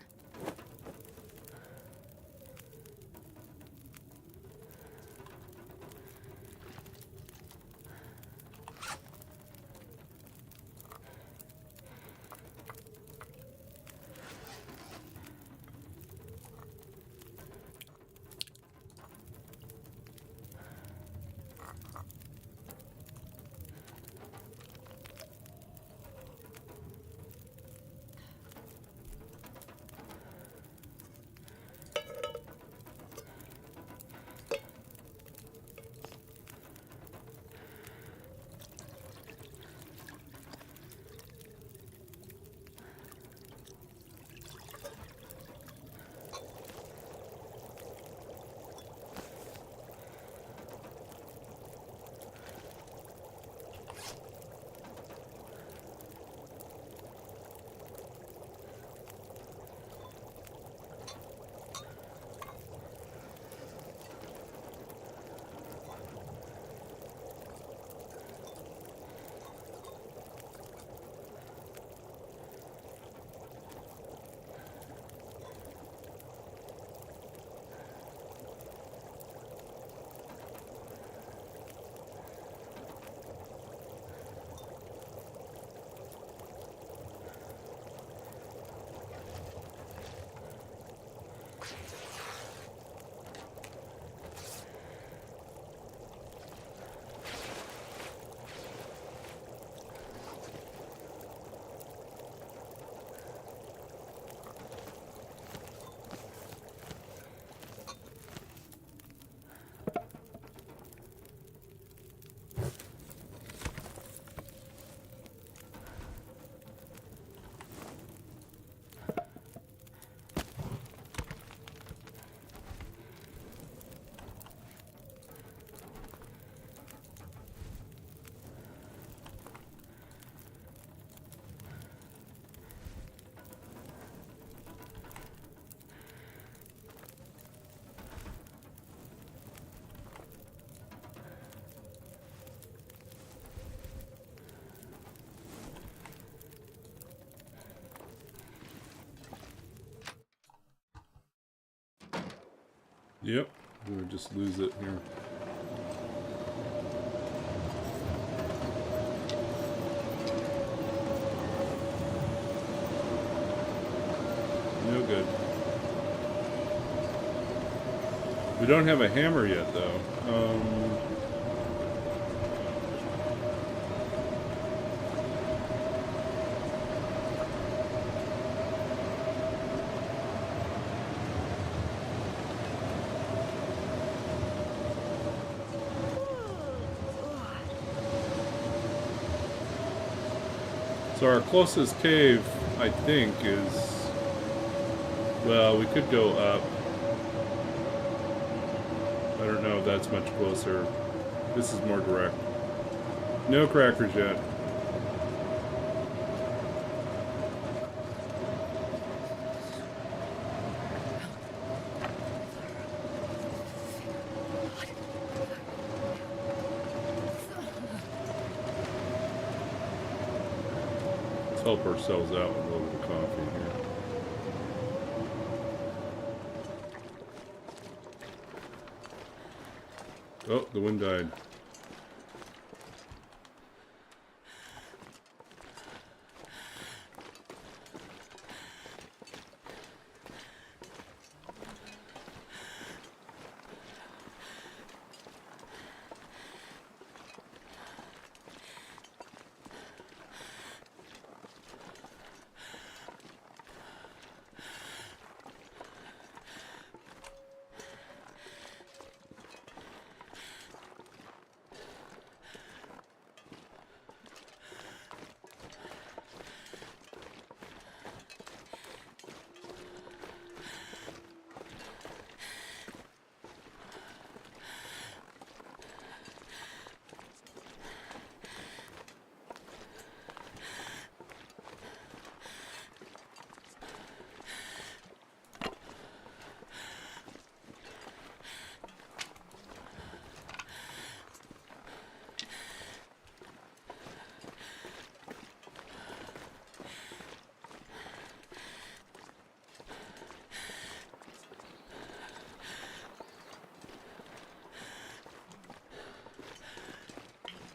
Yep, we'll just lose it here. No good. We don't have a hammer yet, though. So our closest cave, I think, is... Well, we could go up. I don't know if that's much closer. This is more direct. No crackers yet. Let's help ourselves out with a little bit of coffee here. Oh, the wind died.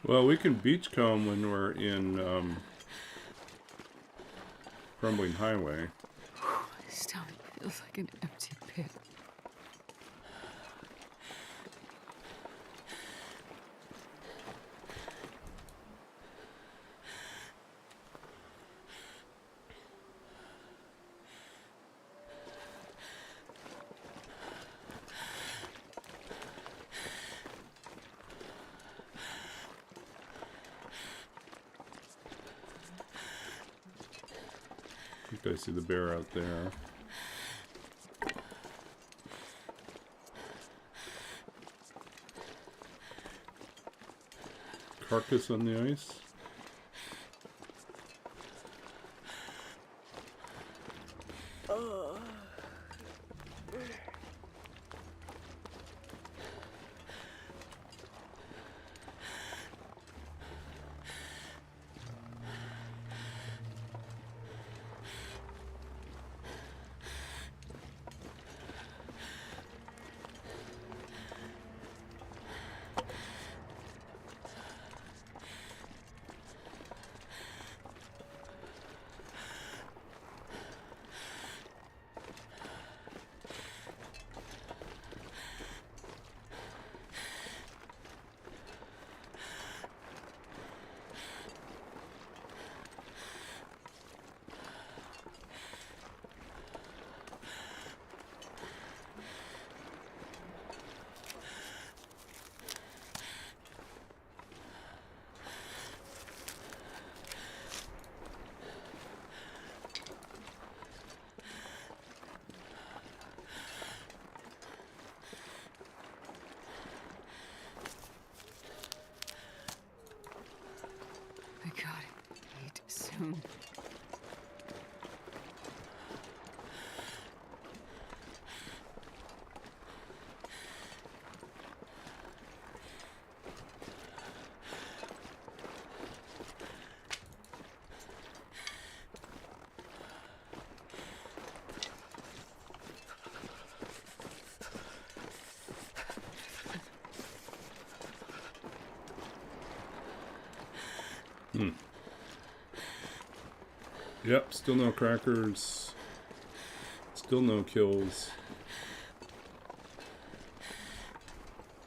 Well, we can beachcomb when we're in Crumbling Highway. My stomach feels like an empty pit. I think I see the bear out there. Carcass on the ice. I gotta eat soon. Yep, still no crackers. Still no kills.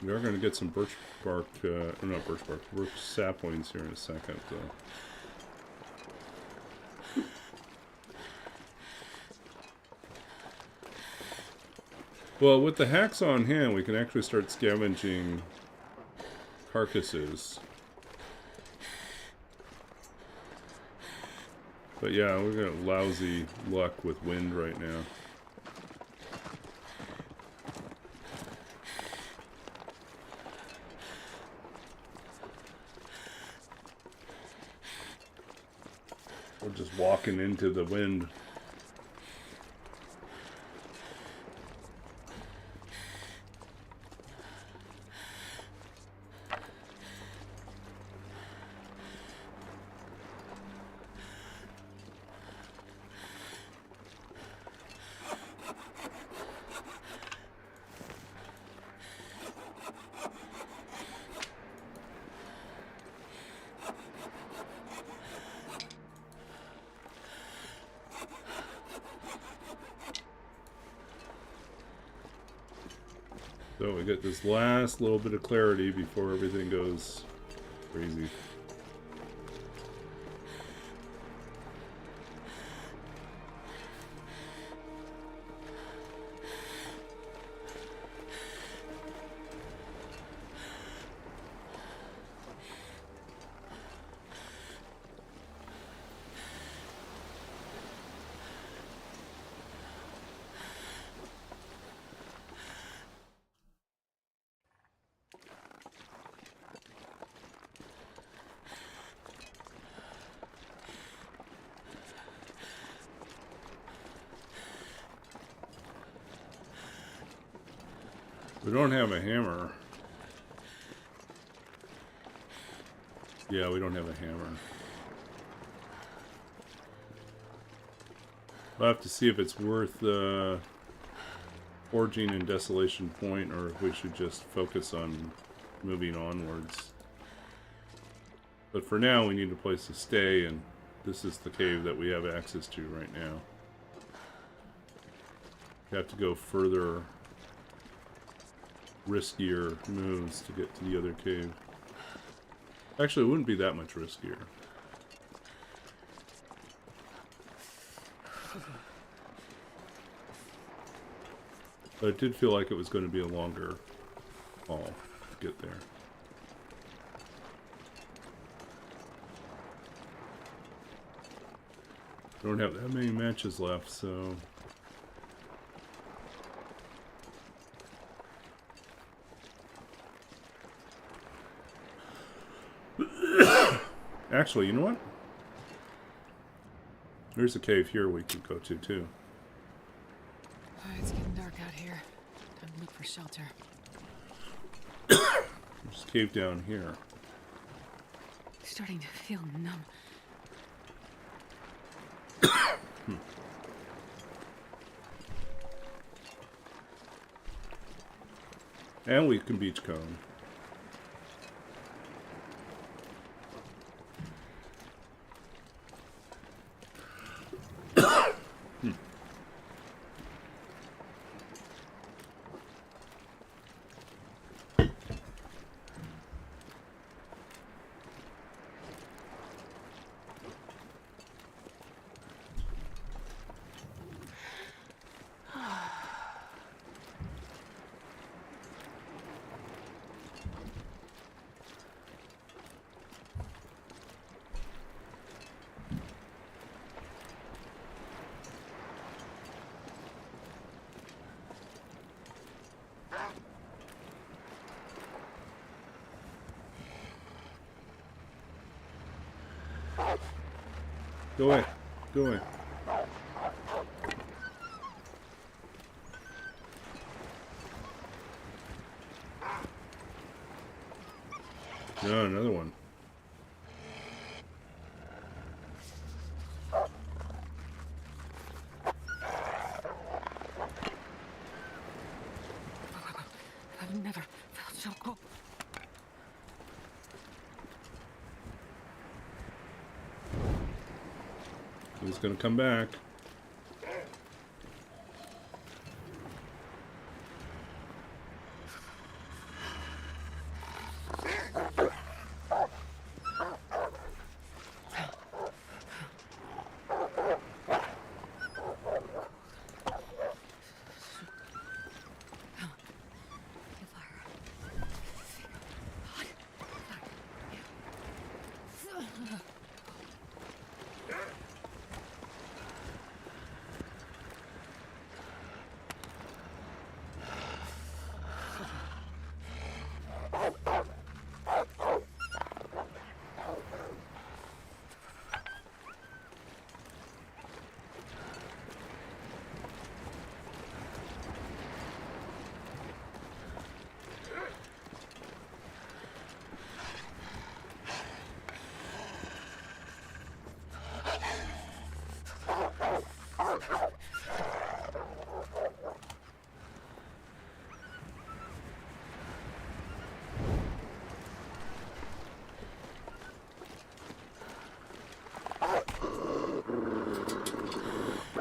We are going to get some birch bark, or not birch bark, birch saplings here in a second, though. Well, with the hacks on hand, we can actually start scavenging carcasses. But yeah, we've got lousy luck with wind right now. We're just walking into the wind. So we get this last little bit of clarity before everything goes crazy. We don't have a hammer. Yeah, we don't have a hammer. We'll have to see if it's worth forging in Desolation Point, or if we should just focus on moving onwards. But for now, we need a place to stay, and this is the cave that we have access to right now. We have to go further, riskier moves to get to the other cave. Actually, it wouldn't be that much riskier. But it did feel like it was going to be a longer haul to get there. Don't have that many matches left, so... Actually, you know what? There's a cave here we could go to, too. Alright, it's getting dark out here. Time to look for shelter. There's a cave down here. Starting to feel numb. And we can beach cone. Go away. Go away. No, another one. I've never felt so cold. He's gonna come back.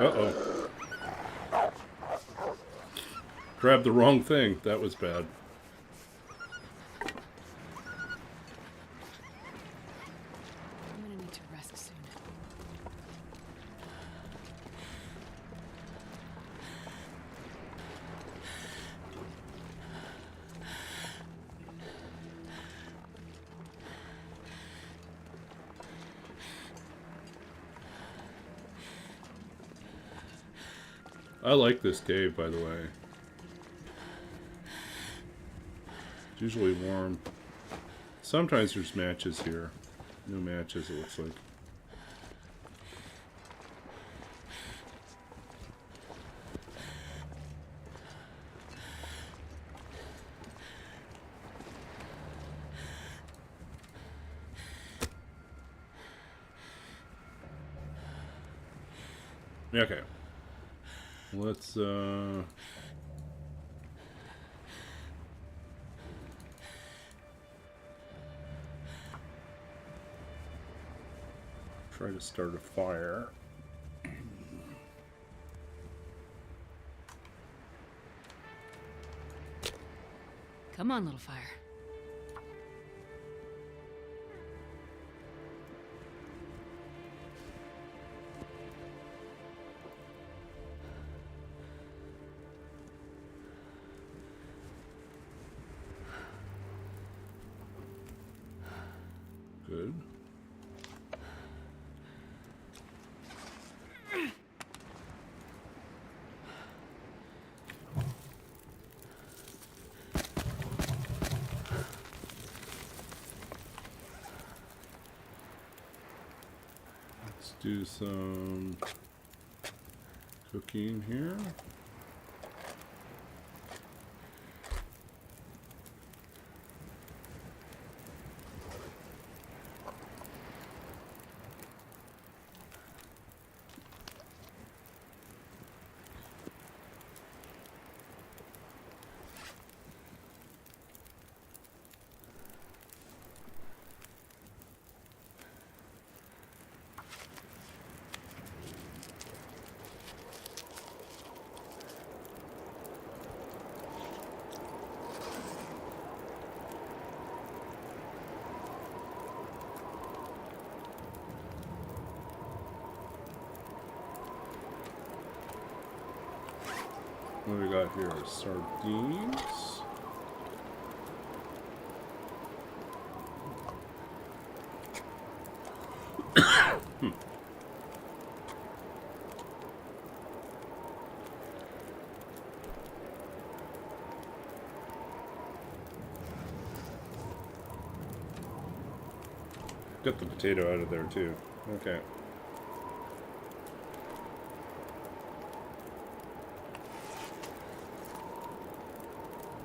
Uh-oh. Grabbed the wrong thing. That was bad. I'm gonna need to rest soon. I like this cave, by the way. It's usually warm. Sometimes there's matches here. No matches, it looks like. Okay. Let's, Try to start a fire. Come on, little fire. Good. Let's do some cooking here. What do we got here? Sardines. Get the potato out of there too. Okay.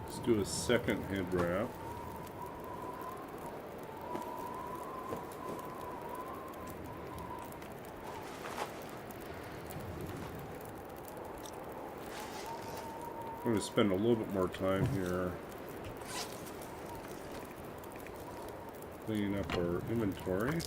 Let's do a second head wrap. I'm going to spend a little bit more time here cleaning up our inventory.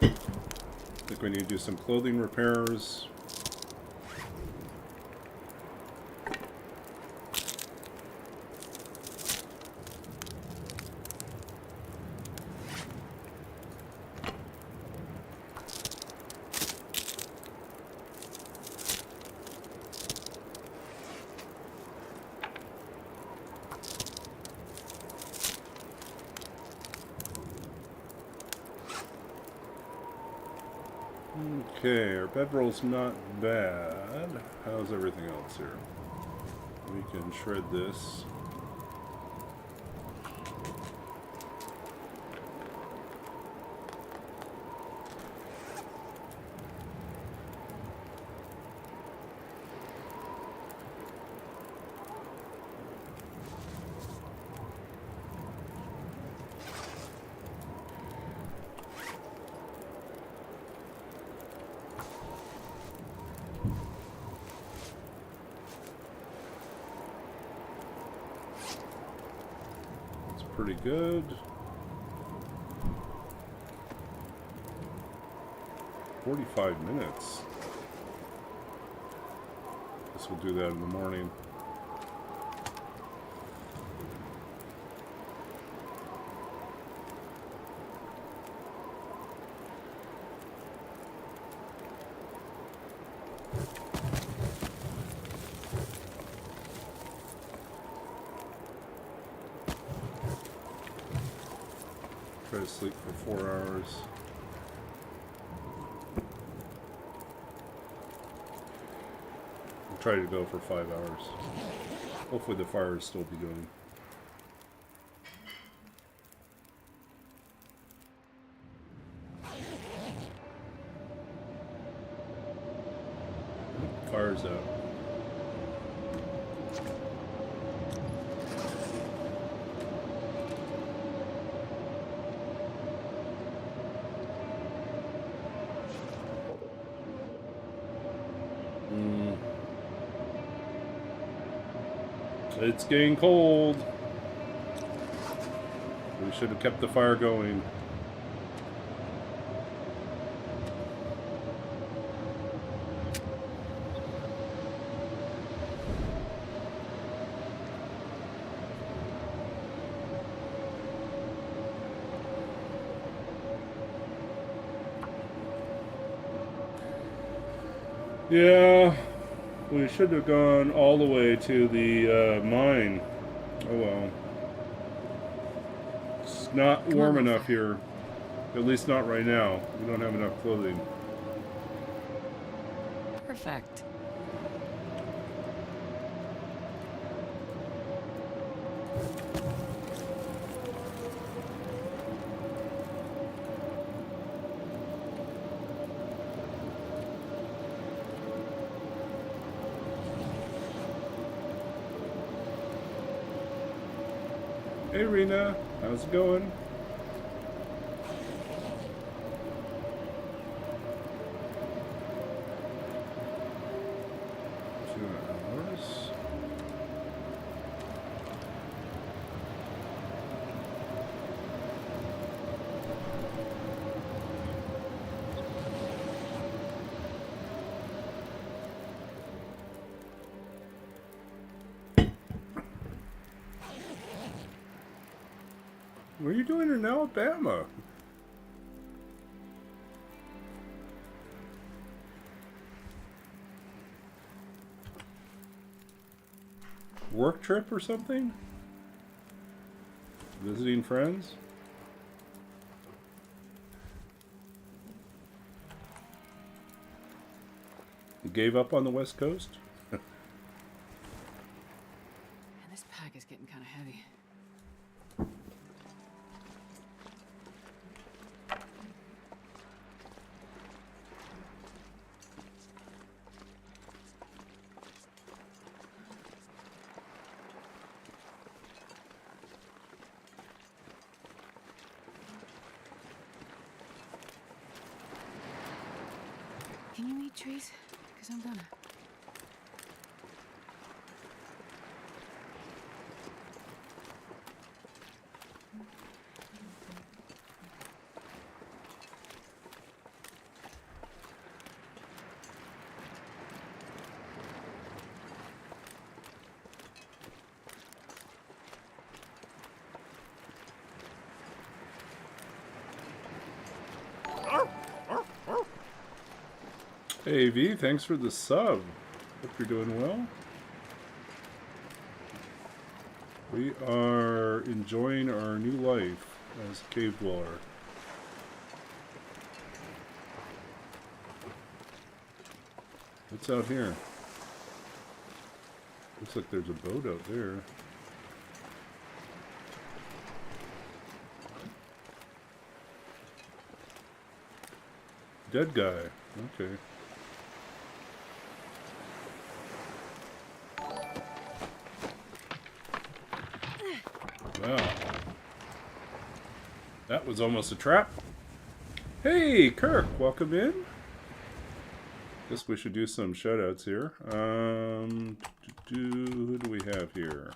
I think we need to do some clothing repairs. Okay, our bedroll's not bad. How's everything else here? We can shred this. Pretty good. "45 minutes. Guess we'll do that in the morning. Try to sleep for 4 hours. I'll try to go for 5 hours. Hopefully the fire will still be going. Fire's out. It's getting cold. We should have kept the fire going. Yeah, we should have gone all the way to the mine. Oh well. It's not warm enough here. At least not right now. We don't have enough clothing. Perfect. Hey Rena, how's it going? What are you doing in Alabama? Work trip or something? Visiting friends? You gave up on the West Coast? And this pack is getting kind of heavy. Can you eat trees? Because I'm gonna. Hey V, thanks for the sub. Hope you're doing well. We are enjoying our new life as a cave dweller. What's out here? Looks like there's a boat out there. Dead guy. Okay. Wow. That was almost a trap. Hey, Kirk, welcome in. Guess we should do some shoutouts here. Who do we have here?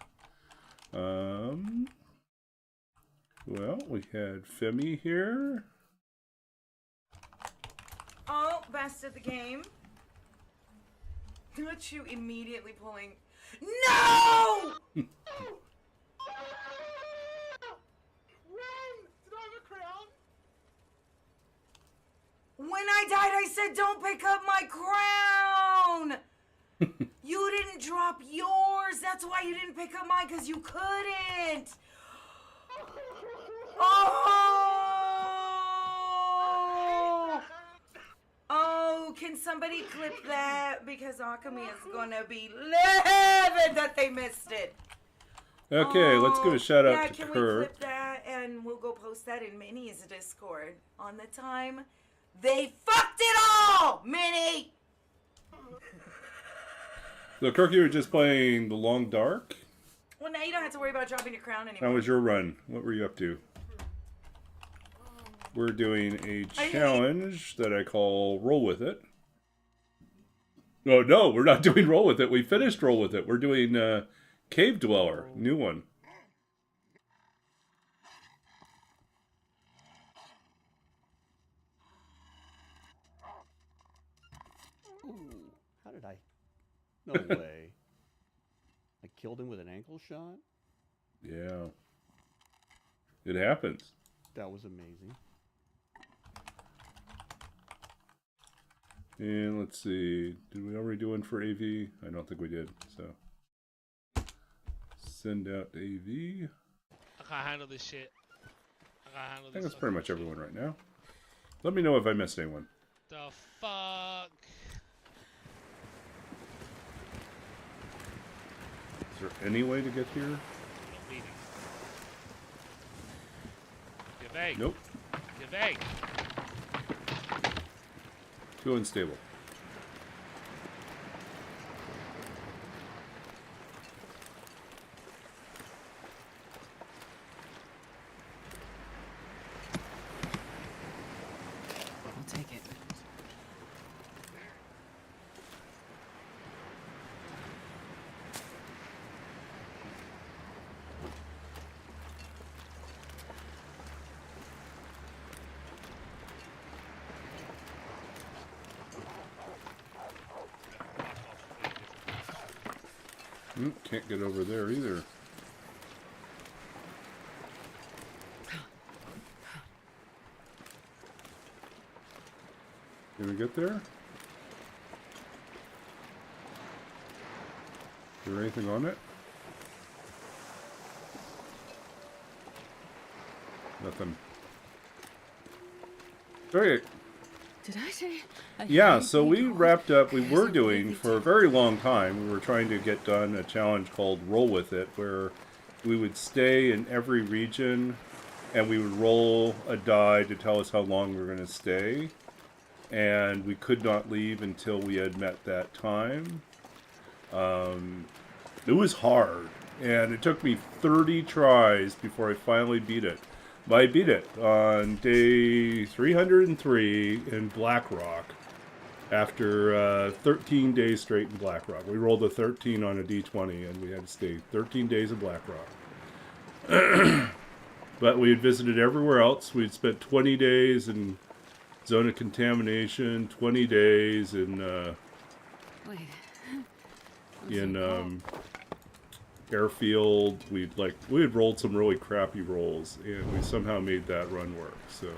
Well, we had Femi here. Oh, best of the game. Look at you immediately pulling. No! When I died, I said, don't pick up my crown! You didn't drop yours. That's why you didn't pick up mine, because you couldn't. Oh! Oh, can somebody clip that? Because Akami is going to be livid that they missed it. Okay, let's give a shout out to can Kirk. We clip that and we'll go post that in Minnie's Discord on the time they fucked it all, Minnie. So Kirk, you were just playing The Long Dark? Well, now you don't have to worry about dropping your crown anymore. How was your run? What were you up to? We're doing a challenge that I call Roll With It. Oh, no, we're not doing Roll With It. We finished Roll With It. We're doing Cave Dweller, new one. Ooh, how did I? No way. I killed him with an ankle shot? Yeah. It happens. That was amazing. And let's see. Did we already do one for AV? I don't think we did. So send out AV. I can't handle this shit. I can't handle I think this. that's pretty much shit. everyone right now. Let me know if I missed anyone. The fuck? Is there any way to get here? Not bleeding. You're vague. Nope. You're vague. Too unstable. I'll take it. Can't get over there either. Can we get there? Is there anything on it? Nothing. Okay. Did I say? Yeah, so we wrapped up, we were doing for a very long time, we were trying to get done a challenge called Roll With It, where we would stay in every region and we would roll a die to tell us how long we were going to stay. And we could not leave until we had met that time. It was hard, and it took me 30 tries before I finally beat it. But I beat it on day 303 in Black Rock after 13 days straight in Black Rock. We rolled a 13 on a d20, and we had to stay 13 days in Black Rock. But we had visited everywhere else. We'd spent 20 days in Zone of Contamination, 20 days in Wait. Airfield. We had rolled some really crappy rolls, and we somehow made that run work. So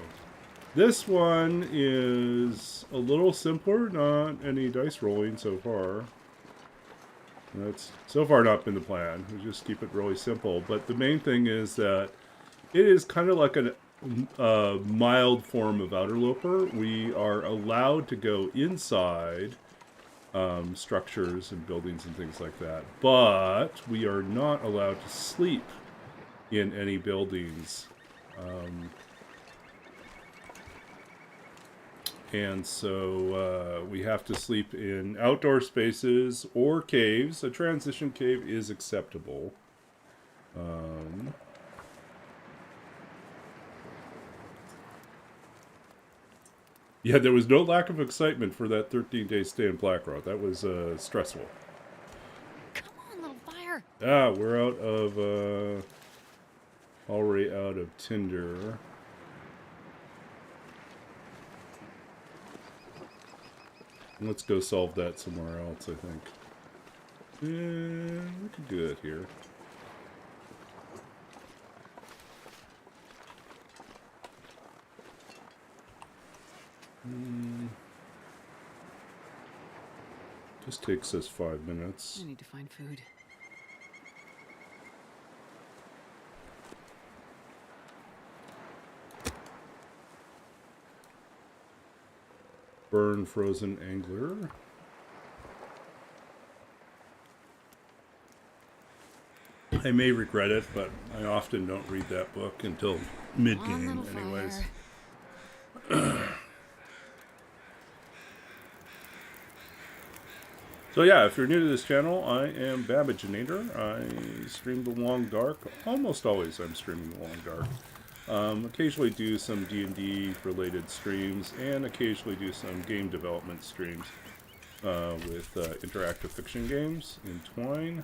this one is a little simpler, not any dice rolling so far. That's so far not been the plan. We just keep it really simple. But the main thing is that it is kind of like a mild form of Outerloper. We are allowed to go inside structures and buildings and things like that, but we are not allowed to sleep in any buildings. And so we have to sleep in outdoor spaces or caves. A transition cave is acceptable. Yeah, there was no lack of excitement for that 13-day stay in Black Rock. That was stressful. Come on, little fire. Ah, we're out of, already out of tinder. Let's go solve that somewhere else, I think. We can do it here. Just takes us 5 minutes. I need to find food. Burn Frozen Angler. I may regret it, but I often don't read that book until mid-game anyways. So yeah, if you're new to this channel, I am Babbaginator. I stream The Long Dark. Almost always I'm streaming The Long Dark. Occasionally do some D&D related streams, and occasionally do some game development streams with interactive fiction games in Twine.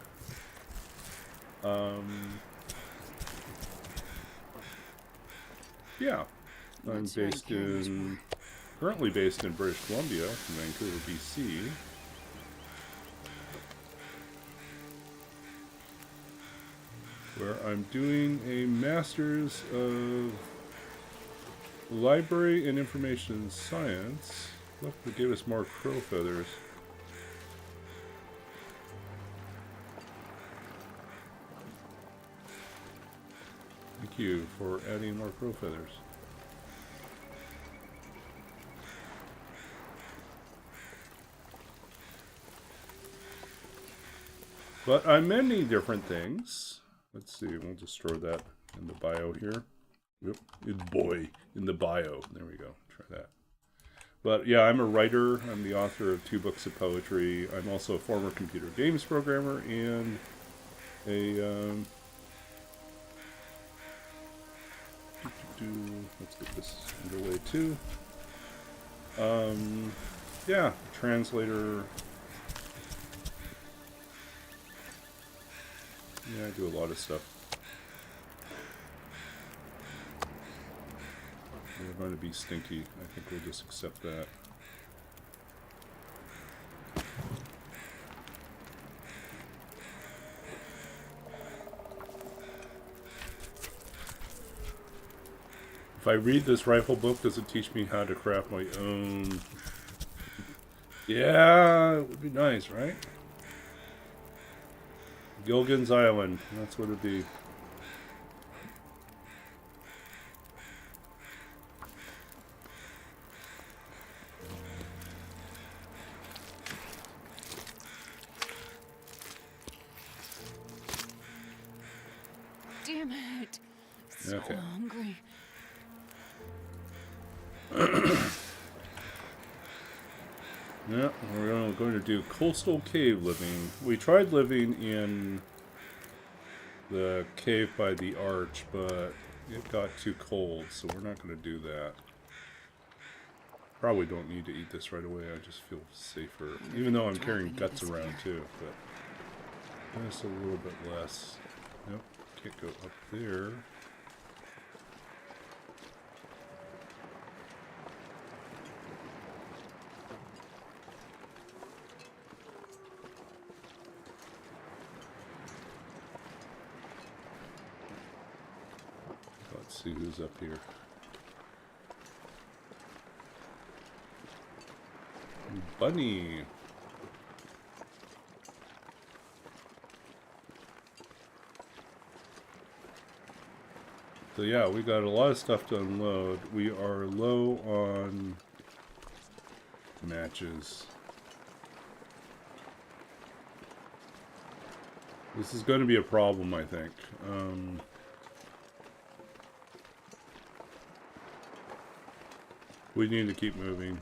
Yeah, I'm What's your based careless in, war? currently based in British Columbia, Vancouver, BC. Where I'm doing a Master's of Library and Information Science. Look, they gave us more crow feathers. Thank you for adding more crow feathers. But I'm many different things. Let's see, we'll just store that in the bio here. Yep, in the bio. There we go, try that. But yeah, I'm a writer. I'm the author of 2 books of poetry. I'm also a former computer games programmer and a, let's get this underway too. Yeah, translator. Yeah, I do a lot of stuff. We're going to be stinky. I think we'll just accept that. If I read this rifle book, does it teach me how to craft my own? Yeah, it would be nice, right? Gilligan's Island. That's what it'd be. Damn it. So Okay. hungry. Yeah, we're going to do coastal cave living. We tried living in the cave by the arch, but it got too cold, so we're not going to do that. Probably don't need to eat this right away. I just feel safer, even though I'm carrying guts around too. But just a little bit less. Nope, can't go up there. Let's see who's up here. Bunny. So yeah, we got a lot of stuff to unload. We are low on matches. This is going to be a problem, I think. We need to keep moving.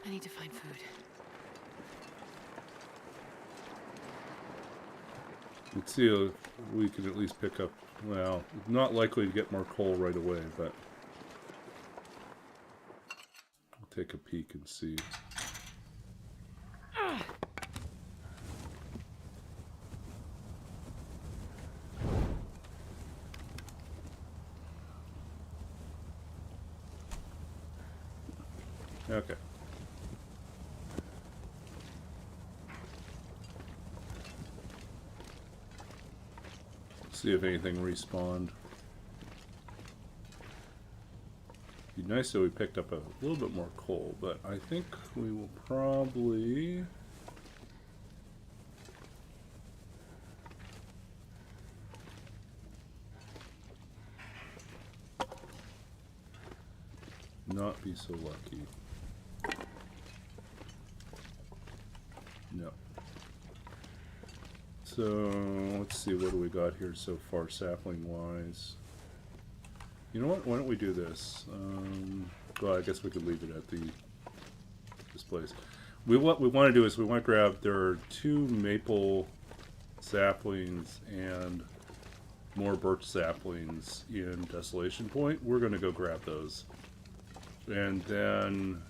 I need to find food. Let's see if we can at least pick up, well, not likely to get more coal right away, but we'll take a peek and see. Okay. See if anything respawned. Be nice if we picked up a little bit more coal, but I think we will probably not be so lucky. No. So, let's see, what do we got here so far, sapling-wise? You know what, why don't we do this? Well, I guess we could leave it at this place. What we want to do is we want to grab, there are 2 maple saplings and more birch saplings in Desolation Point. We're going to go grab those. And then,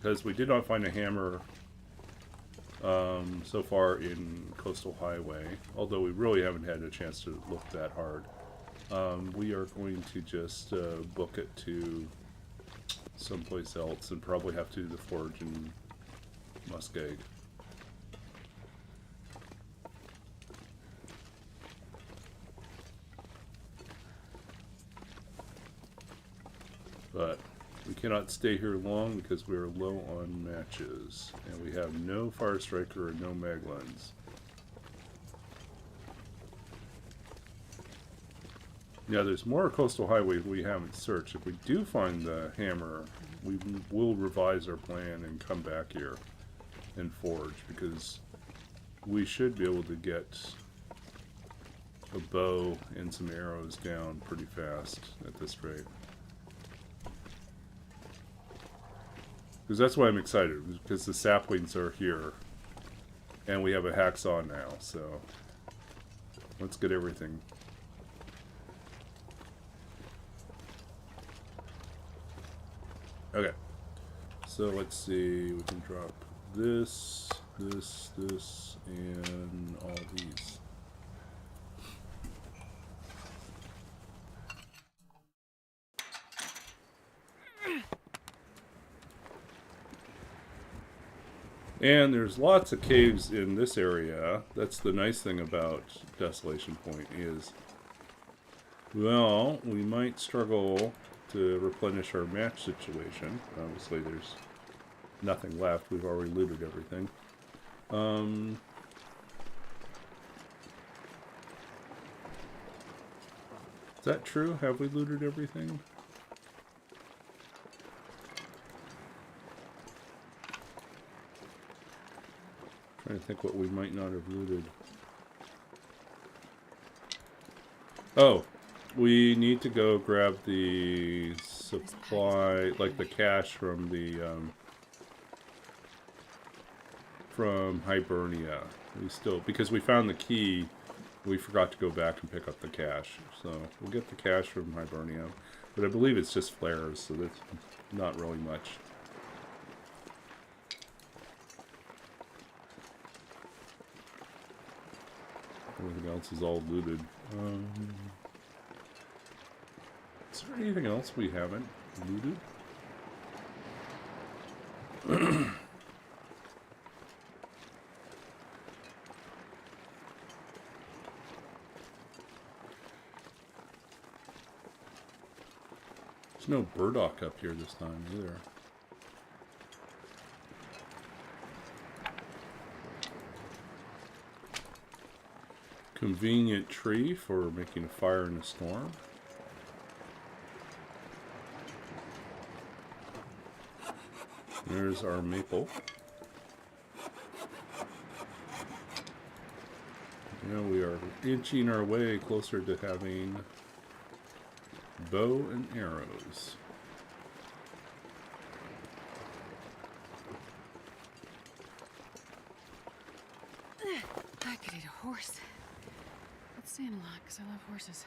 because we did not find a hammer so far in Coastal Highway, although we really haven't had a chance to look that hard. We are going to just book it to someplace else and probably have to do the forge in Muskeg. But we cannot stay here long because we are low on matches, and we have no fire striker and no maglines. Yeah, there's more Coastal Highway we haven't searched. If we do find the hammer, we will revise our plan and come back here and forge, because we should be able to get a bow and some arrows down pretty fast at this rate. Because that's why I'm excited, because the saplings are here, and we have a hacksaw now, so let's get everything. Okay, so let's see, we can drop this, this, this, and all these. And there's lots of caves in this area. That's the nice thing about Desolation Point is, well, we might struggle to replenish our match situation. Obviously there's nothing left. We've already looted everything. Is that true? Have we looted everything? Trying to think what we might not have looted. Oh, we need to go grab the supply, like the cash from the from Hibernia. We still, because we found the key, we forgot to go back and pick up the cash. So we'll get the cash from Hibernia, but I believe it's just flares, so that's not really much. Everything else is all looted. Is there anything else we haven't looted? There's no burdock up here this time either. Convenient tree for making a fire in a storm. There's our maple. Now we are inching our way closer to having bow and arrows. I could eat a horse. I'd stand a lot because I love horses.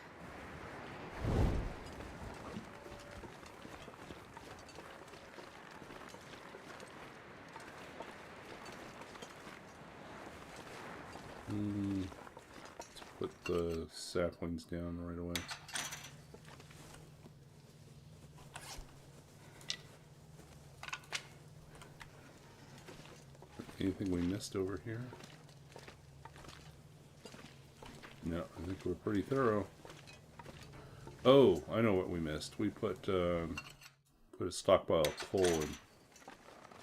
Let's put the saplings down right away. Anything we missed over here? No, I think we're pretty thorough. Oh, I know what we missed. We put a stockpile of coal in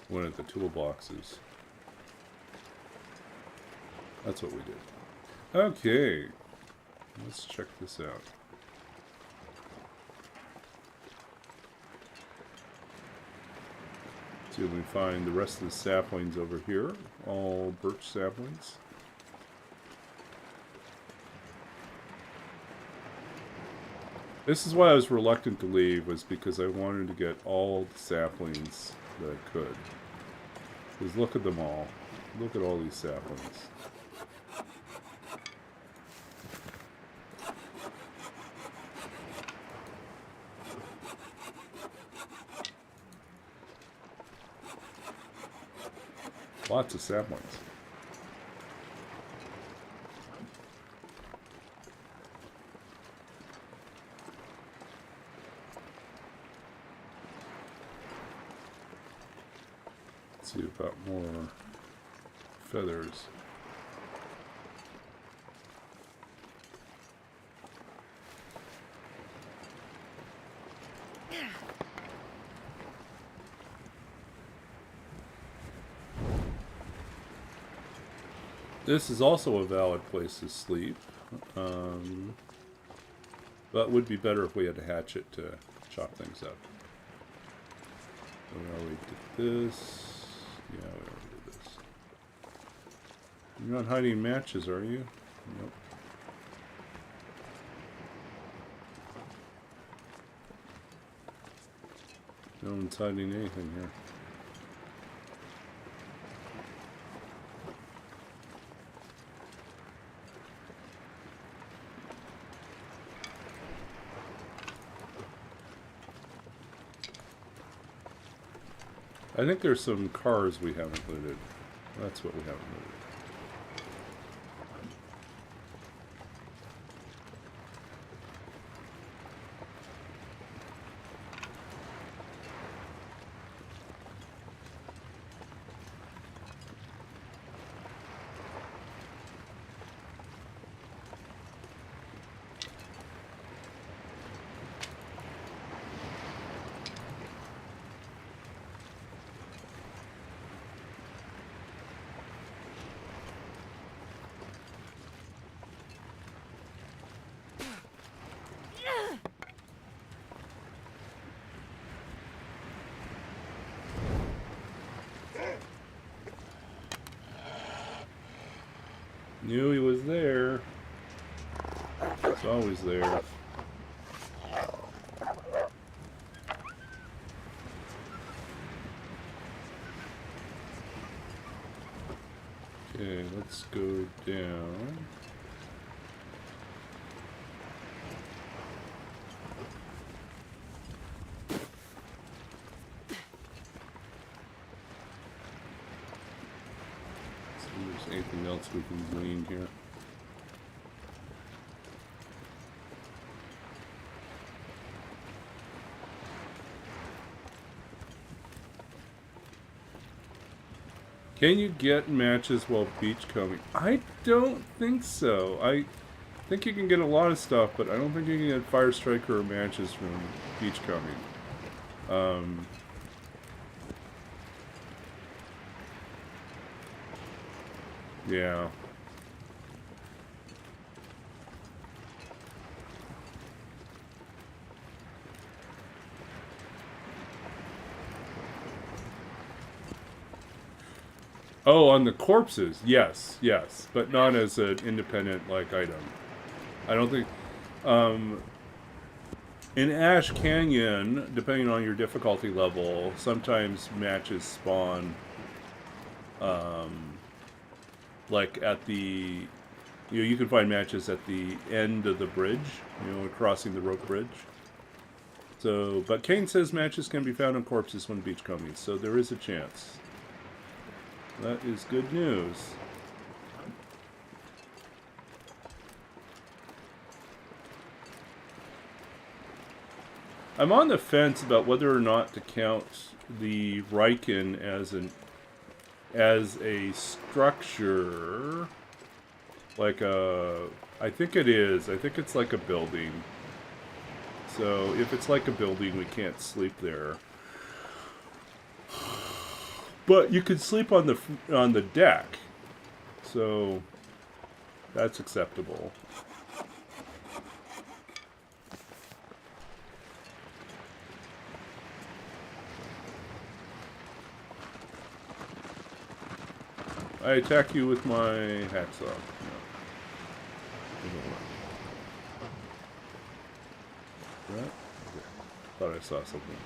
one of the toolboxes. That's what we did. Okay, let's check this out. See if we find the rest of the saplings over here. All birch saplings. This is why I was reluctant to leave, was because I wanted to get all the saplings that I could. Because look at them all. Look at all these saplings. Lots of saplings. Let's see about more feathers. This is also a valid place to sleep, but would be better if we had a hatchet to chop things up. We already did this. Yeah, we already did this. You're not hiding matches, are you? Nope. No one's hiding anything here. I think there's some cars we haven't looted. That's what we haven't looted. Knew he was there. He's always there. Okay, let's go down. Anything else we can glean here? Can you get matches while beachcombing? I don't think so. I think you can get a lot of stuff, but I don't think you can get fire striker or matches from beachcombing. Yeah. Oh, on the corpses, yes, but not as an independent like item. I don't think. In Ash Canyon, depending on your difficulty level, sometimes matches spawn. Like at the, you can find matches at the end of the bridge, crossing the rope bridge. So, but Kane says matches can be found on corpses when beachcombing, so there is a chance. That is good news. I'm on the fence about whether or not to count the Riken as a structure, like I think it is. I think it's like a building. So if it's like a building, we can't sleep there. But you could sleep on the deck, so that's acceptable. I attack you with my hacksaw. No. Right? Okay. Thought I saw something.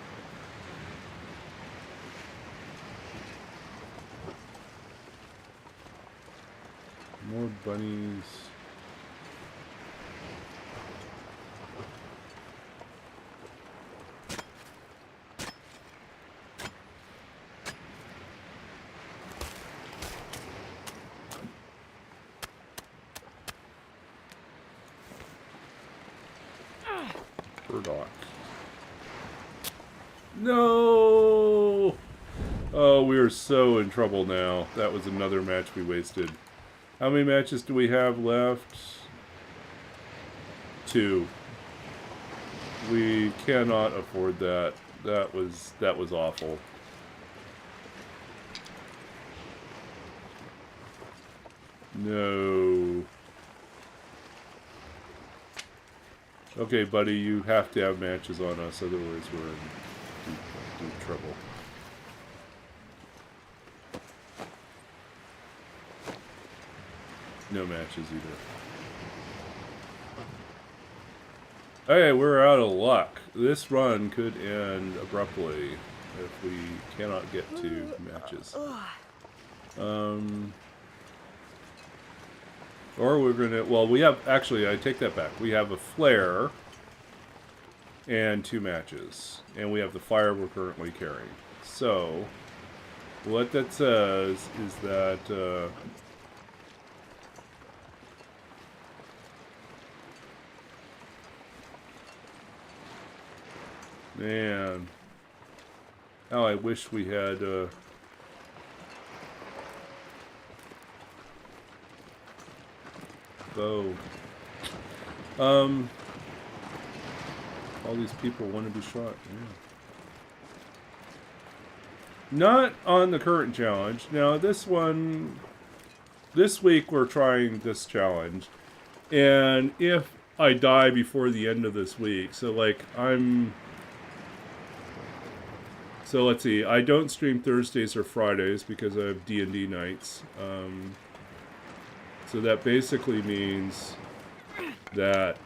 More bunnies. No! Oh, we are so in trouble now. That was another match we wasted. How many matches do we have left? 2. We cannot afford that. That was awful. No. Okay, buddy, you have to have matches on us, otherwise we're in deep trouble. No matches either. Okay, we're out of luck. This run could end abruptly if we cannot get to matches. Or we're gonna, well, we have, actually, I take that back. We have a flare and 2 matches. And we have the fire we're currently carrying. So, what that says is that, man, how I wish we had, bow. All these people want to be shot. Yeah. Not on the current challenge. Now, this week we're trying this challenge. And if I die before the end of this week, so like so let's see, I don't stream Thursdays or Fridays because I have D&D nights. So that basically means that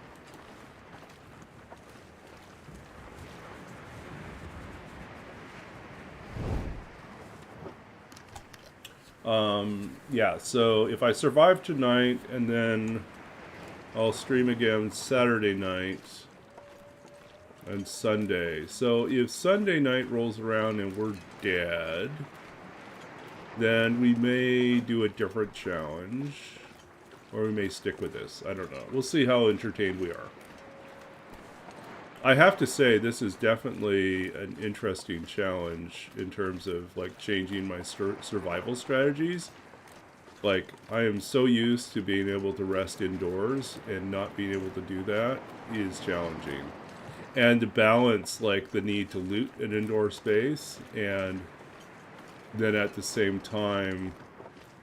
yeah, so if I survive tonight and then I'll stream again Saturday night and Sunday. So if Sunday night rolls around and we're dead, then we may do a different challenge. Or we may stick with this. I don't know. We'll see how entertained we are. I have to say, this is definitely an interesting challenge in terms of, like, changing my survival strategies. Like, I am so used to being able to rest indoors, and not being able to do that is challenging. And to balance, like, the need to loot an indoor space, and then at the same time,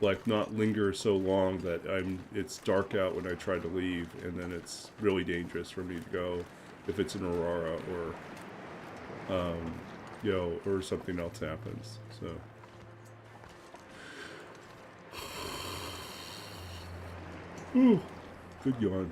like, not linger so long that it's dark out when I try to leave, and then it's really dangerous for me to go if it's an Aurora or, you know, or something else happens, so. Ooh, good yawn.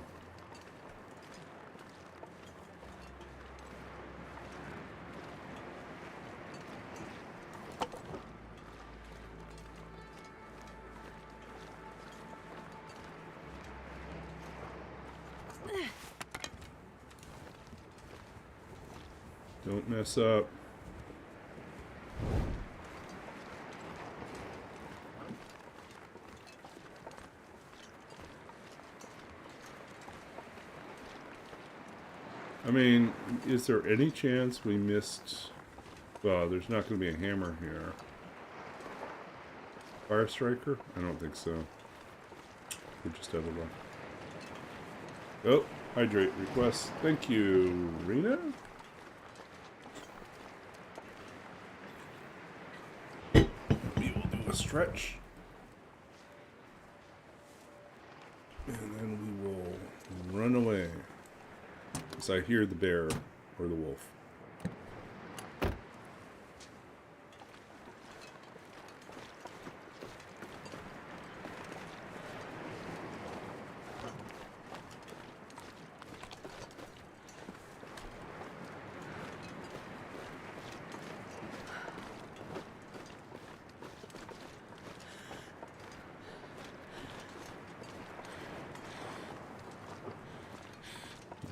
Don't mess up. I mean, is there any chance we missed... Well, there's not going to be a hammer here. Fire Striker? I don't think so. We just have a luck. Oh, hydrate request. Thank you, Rena. We will do a stretch. And then we will run away. Because I hear the bear or the wolf.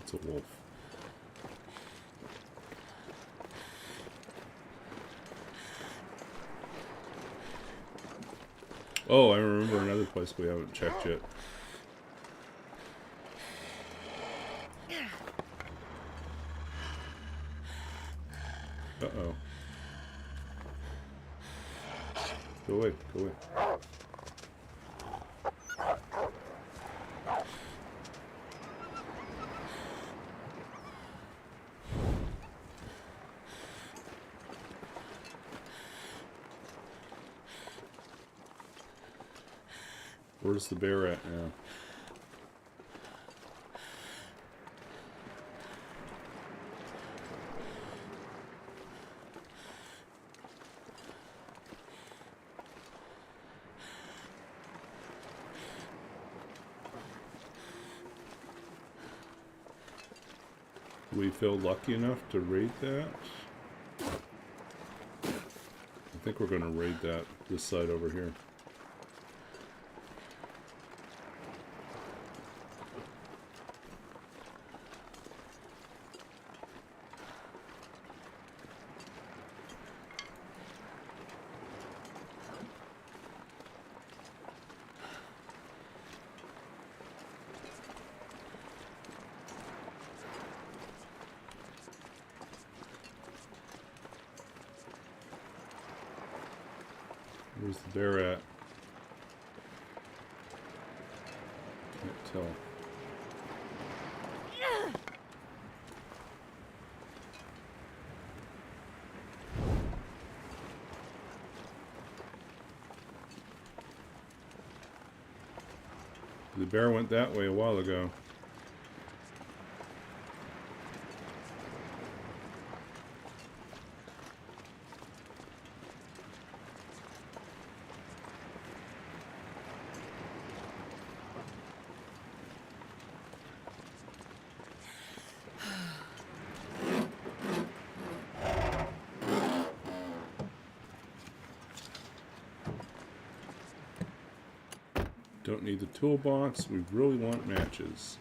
It's a wolf. Oh, I remember another place we haven't checked yet. Uh-oh. Go away. Go away. Where's the bear at now? We feel lucky enough to raid that. I think we're going to raid that this side over here. Where's the bear at? Can't tell. The bear went that way a while ago. Don't need the toolbox. We really want matches.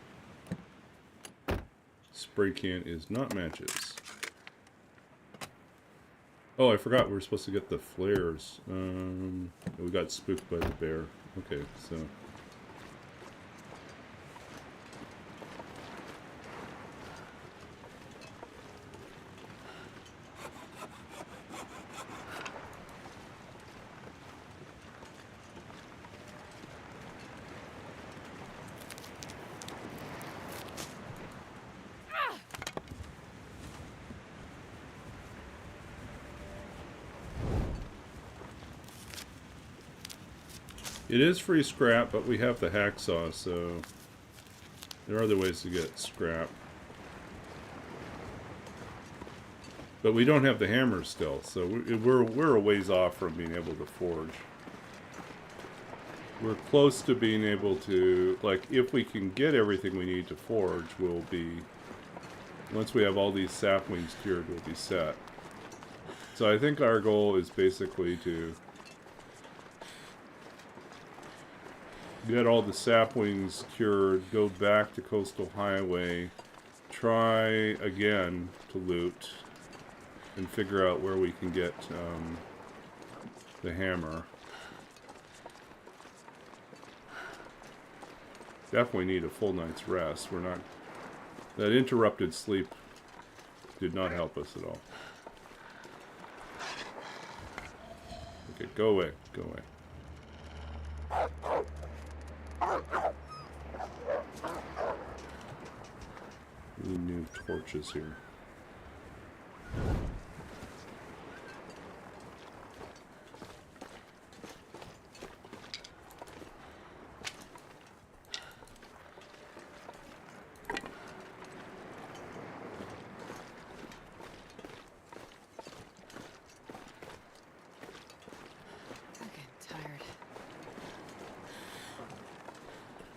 Spray can is not matches. Oh, I forgot we were supposed to get the flares. We got spooked by the bear. Okay, so... It is free scrap, but we have the hacksaw, so there are other ways to get scrap. But we don't have the hammer still, so we're a ways off from being able to forge. We're close to being able to, like, if we can get everything we need to forge, we'll be, once we have all these saplings cured, we'll be set. So I think our goal is basically to get all the saplings cured, go back to Coastal Highway, try again to loot, and figure out where we can get the hammer. Definitely need a full night's rest. We're not... That interrupted sleep did not help us at all. Okay, go away. Go away. We need new torches here.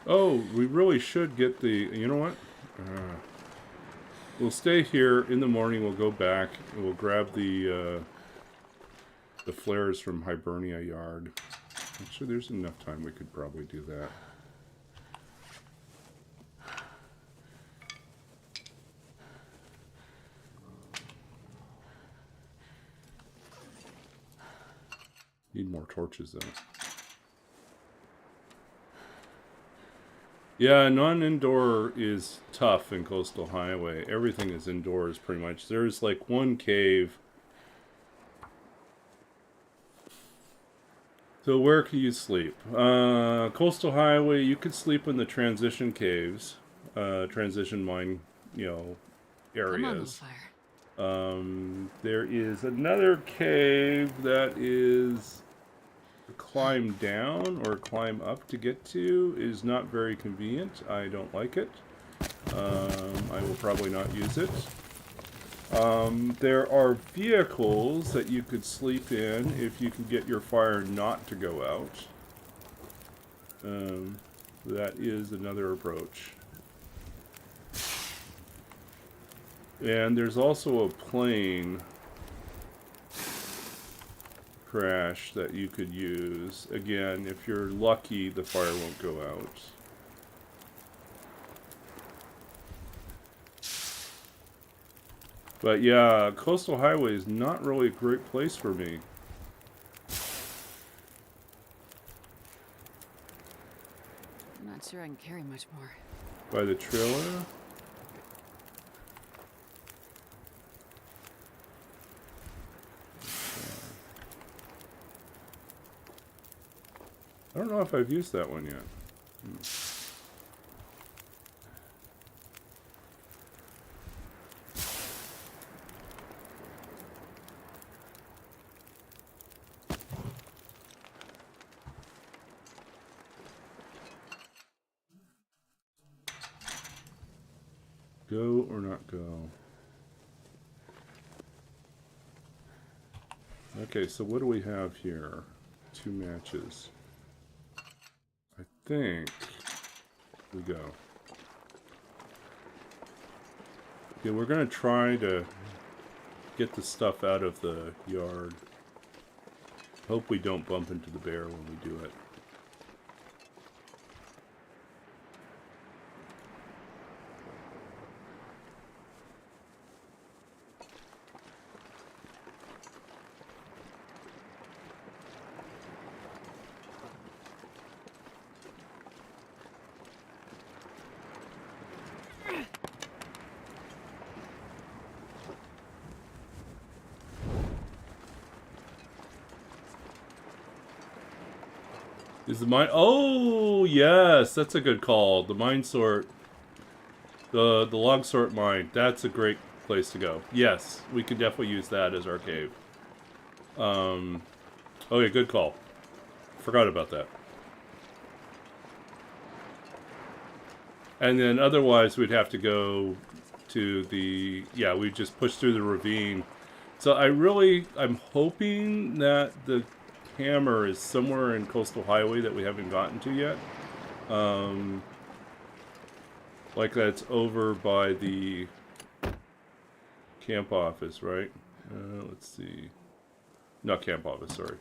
Oh, we really should get the... You know what? We'll stay here. In the morning, we'll go back and we'll grab the flares from Hibernia Yard. Actually, there's enough time we could probably do that. Need more torches, though. Yeah, non-indoor is tough in Coastal Highway. Everything is indoors, pretty much. There's like one cave So where can you sleep? Coastal Highway, you could sleep in the transition caves, transition mine, you know, Come on, little areas. fire. There is another cave that is climb down or climb up to get to is not very convenient. I don't like it. I will probably not use it. There are vehicles that you could sleep in if you can get your fire not to go out. That is another approach. And there's also a plane crash that you could use. Again, if you're lucky, the fire won't go out. But yeah, Coastal Highway is not really a great place for me. I'm not sure I can carry much more. By the trailer? I don't know if I've used that one yet. Go or not go? Okay, so what do we have here? 2 matches. I think we go. Okay, we're gonna try to get the stuff out of the yard. Hope we don't bump into the bear when we do it. Is the mine? Oh, yes, that's a good call. The mine sort, the log sort mine. That's a great place to go. Yes, we can definitely use that as our cave. Okay, good call. Forgot about that. And then otherwise, we'd have to go to the, yeah, we just push through the ravine. So I'm hoping that the hammer is somewhere in Coastal Highway that we haven't gotten to yet. Like that's over by the camp office, right? Let's see. Not camp office, sorry.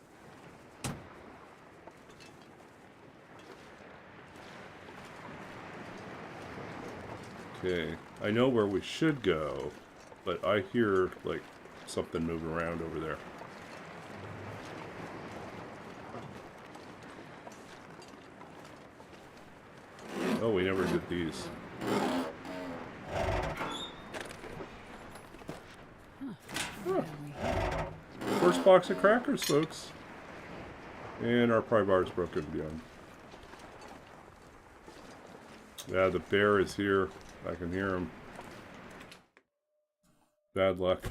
Okay, I know where we should go, but I hear like something moving around over there. Oh, we never did these. Huh. First box of crackers, folks. And our pry bar is broken beyond. Yeah, the bear is here. I can hear him. Bad luck.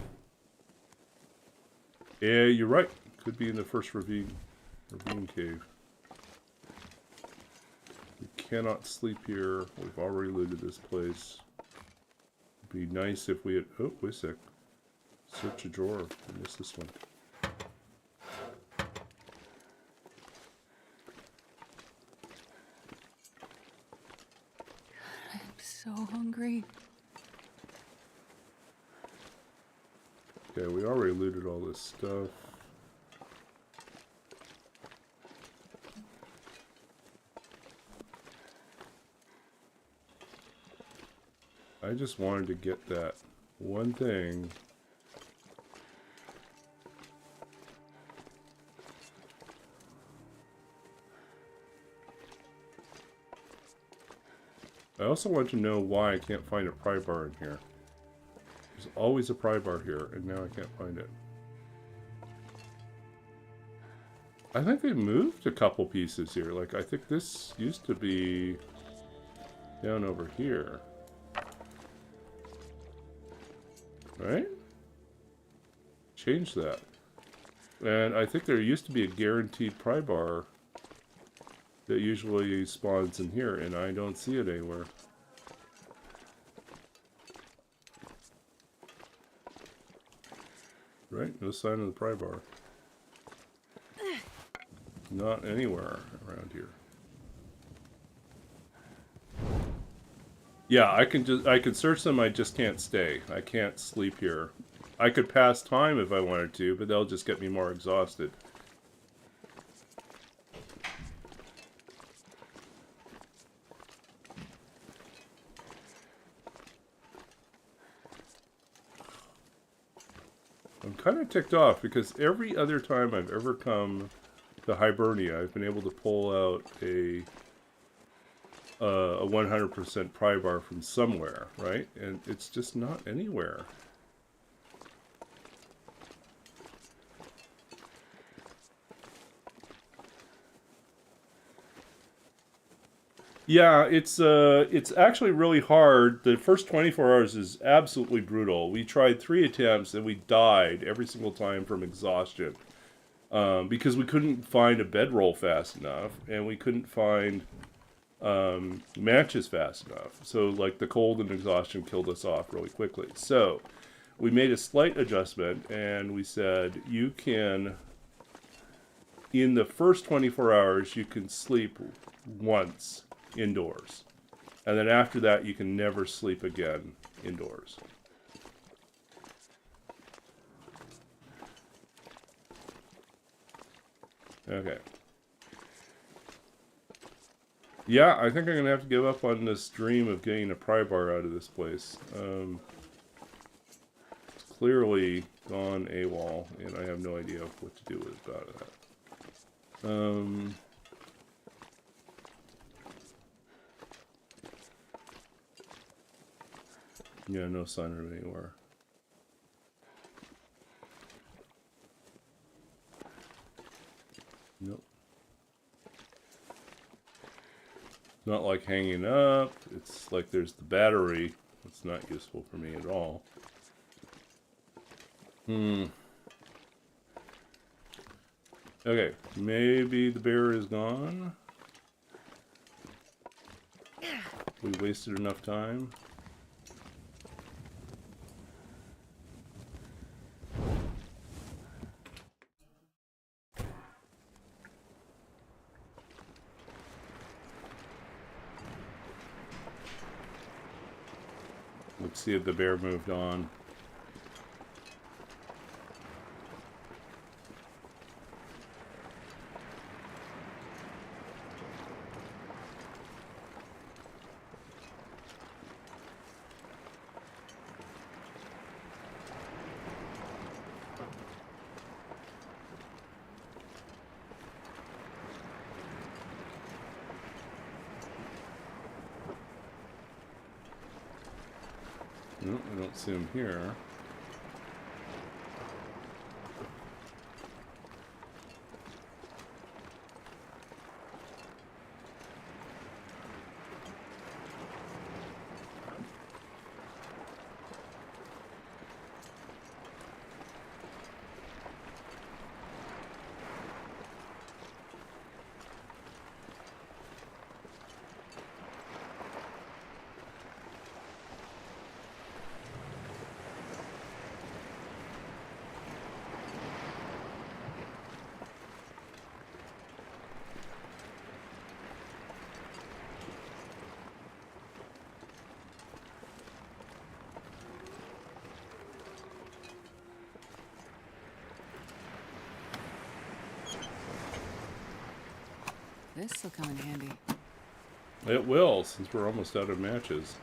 Yeah, you're right. Could be in the first ravine cave. We cannot sleep here. We've already looted this place. It'd be nice if we had... Oh, wait a sec. Search a drawer. I missed this one. I'm so hungry. Okay, we already looted all this stuff. I just wanted to get that one thing. I also want to know why I can't find a pry bar in here. There's always a pry bar here, and now I can't find it. I think they moved a couple pieces here. Like, I think this used to be down over here. Right? Change that. And I think there used to be a guaranteed pry bar that usually spawns in here, and I don't see it anywhere. Right? No sign of the pry bar. Not anywhere around here. Yeah, I can search them, I just can't stay. I can't sleep here. I could pass time if I wanted to, but they'll just get me more exhausted. I'm kind of ticked off because every other time I've ever come to Hibernia, I've been able to pull out a 100% pry bar from somewhere, right? And it's just not anywhere. Yeah, it's actually really hard. The first 24 hours is absolutely brutal. We tried 3 attempts and we died every single time from exhaustion. Because we couldn't find a bedroll fast enough, and we couldn't find matches fast enough. So, like, the cold and exhaustion killed us off really quickly. So, we made a slight adjustment, and we said, you can, in the first 24 hours, you can sleep once indoors. And then after that, you can never sleep again indoors. Okay. Yeah, I think I'm going to have to give up on this dream of getting a pry bar out of this place. It's clearly gone AWOL, and I have no idea what to do about that. Yeah, no sign of it anywhere. Nope. Not like hanging up. It's like there's the battery. It's not useful for me at all. Okay, maybe the bear is gone. We wasted enough time. Let's see if the bear moved on. Nope, I don't see him here. This'll come in handy. It will, since we're almost out of matches.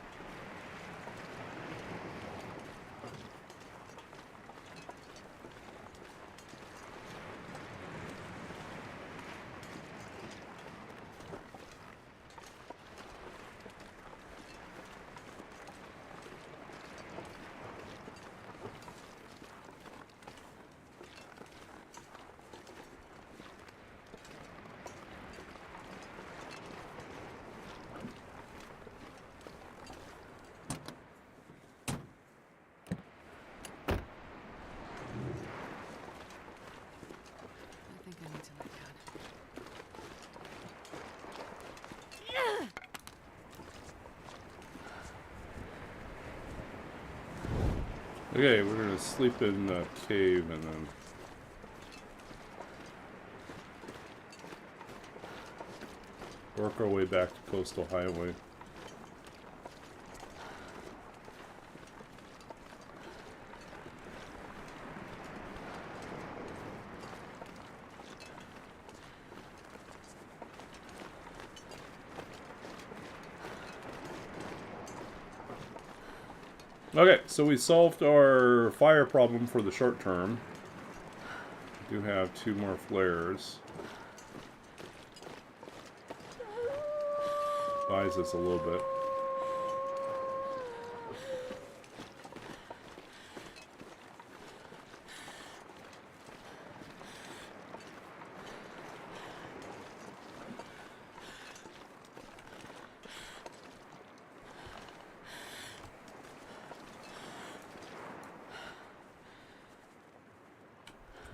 Okay, we're gonna sleep in the cave and then work our way back to Coastal Highway. Okay, so we solved our fire problem for the short term. We do have 2 more flares. Buys us a little bit.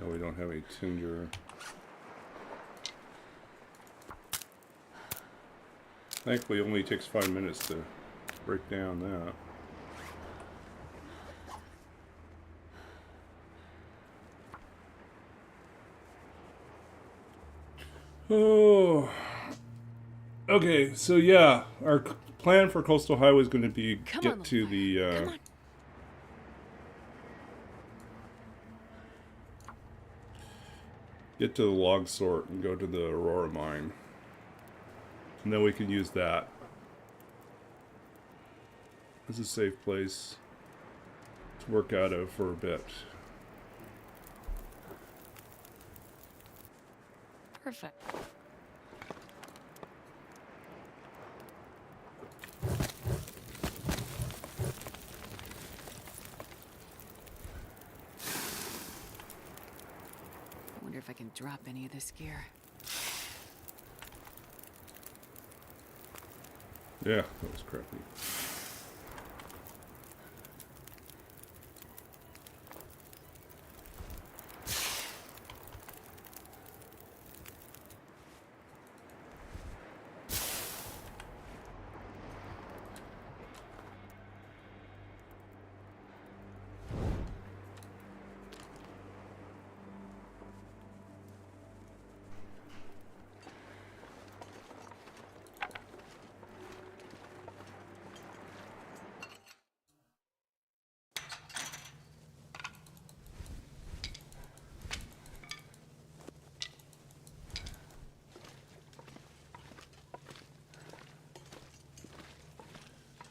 No, we don't have a tinder. Thankfully, it only takes 5 minutes to break down that. Oh. Okay, so yeah, our plan for Coastal Highway is going to be get to the get to the log sort and go to the Aurora mine. And then we can use that as a safe place to work out of for a bit. Perfect. I wonder if I can drop any of this gear. Yeah, that was crappy.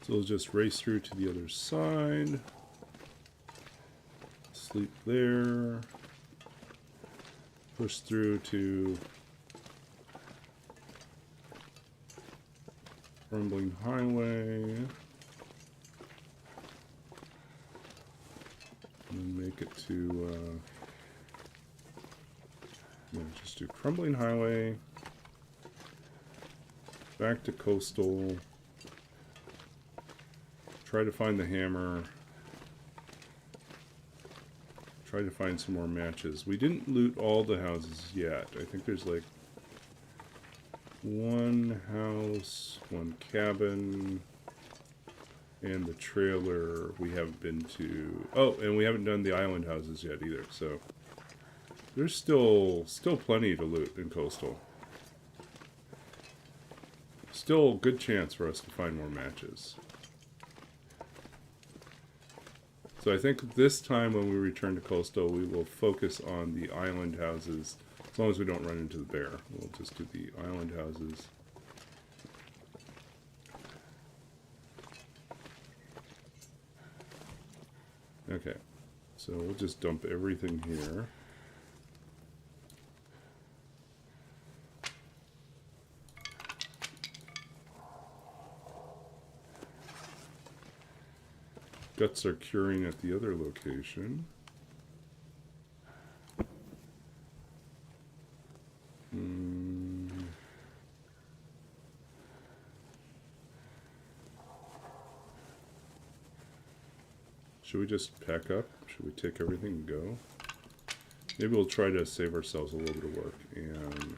So we'll just race through to the other side. Sleep there. Push through to Crumbling Highway. And then make it to, yeah, just do Crumbling Highway. Back to Coastal. Try to find the hammer. Try to find some more matches. We didn't loot all the houses yet. I think there's like 1 house, 1 cabin, and the trailer we haven't been to. Oh, and we haven't done the island houses yet either. So there's still plenty to loot in Coastal. Still a good chance for us to find more matches. So I think this time when we return to Coastal, we will focus on the island houses. As long as we don't run into the bear. We'll just do the island houses. Okay. So we'll just dump everything here. Guts are curing at the other location. Should we just pack up? Should we take everything and go? Maybe we'll try to save ourselves a little bit of work and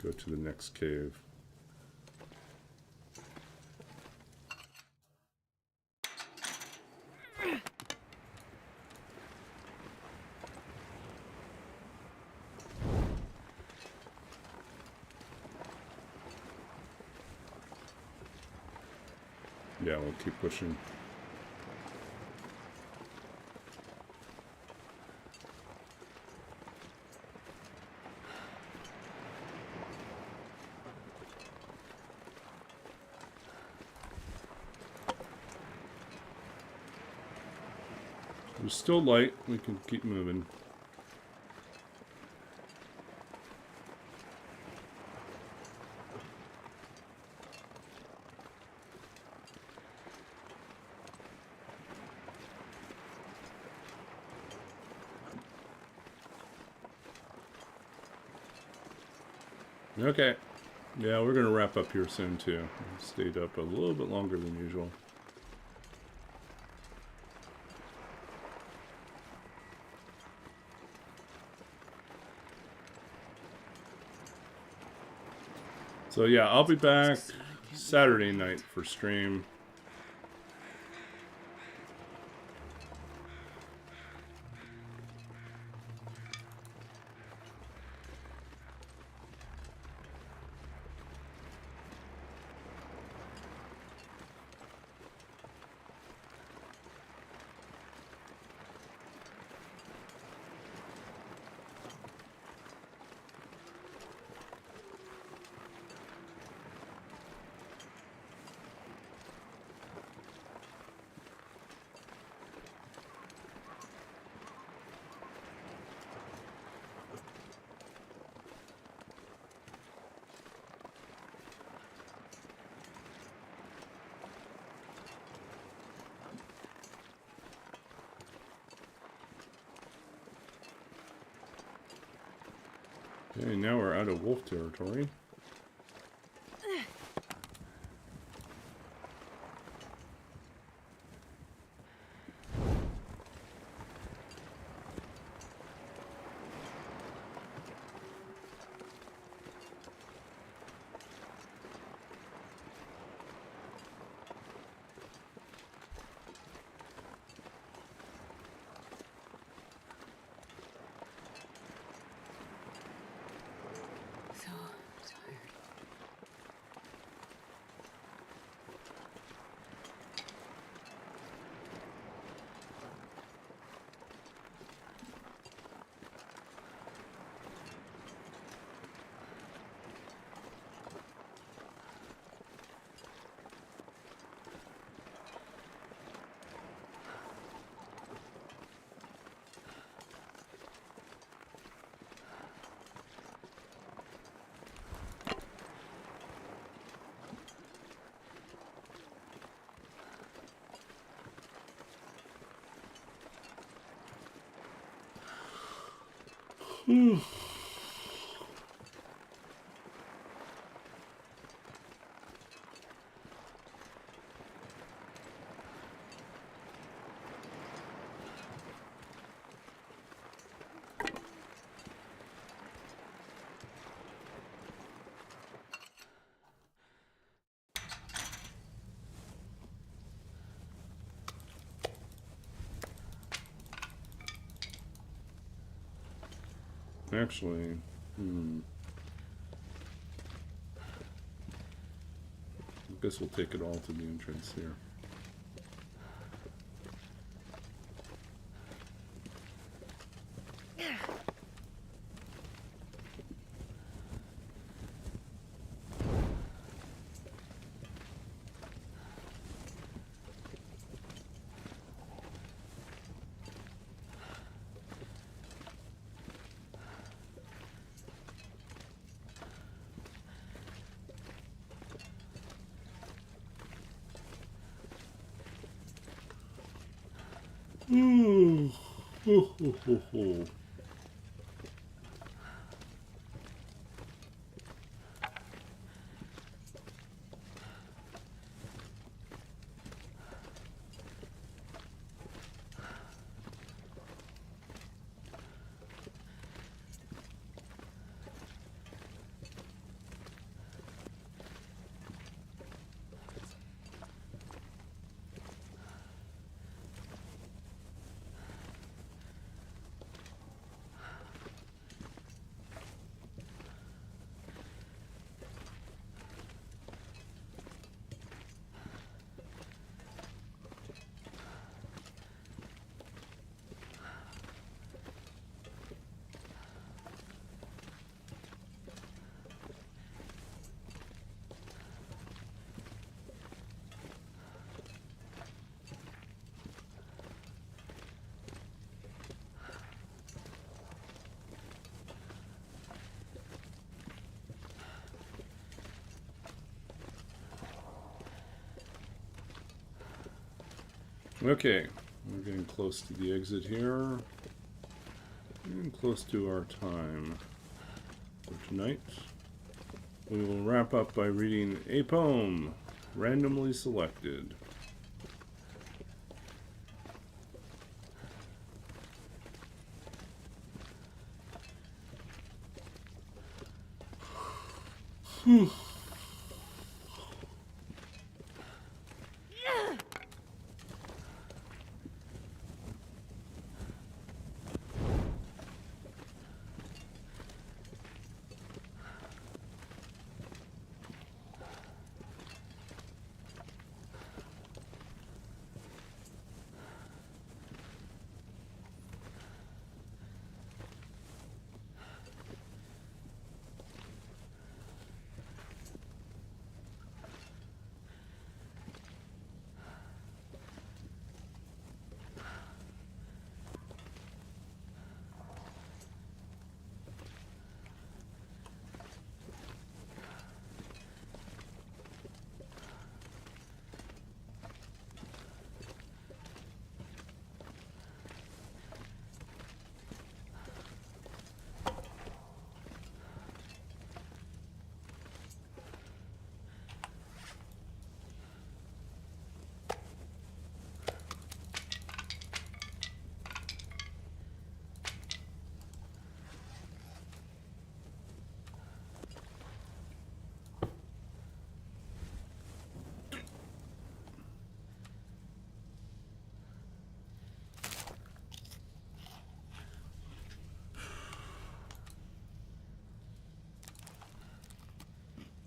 go to the next cave. Yeah, we'll keep pushing. We're still light. We can keep moving. Okay. Yeah, we're going to wrap up here soon, too. We stayed up a little bit longer than usual. So, yeah, I'll be back Saturday night for stream. Okay, now we're out of wolf territory. So tired. Actually, I guess we'll take it all to the entrance here. Okay, we're getting close to the exit here. Getting close to our time for tonight. We will wrap up by reading a poem, randomly selected.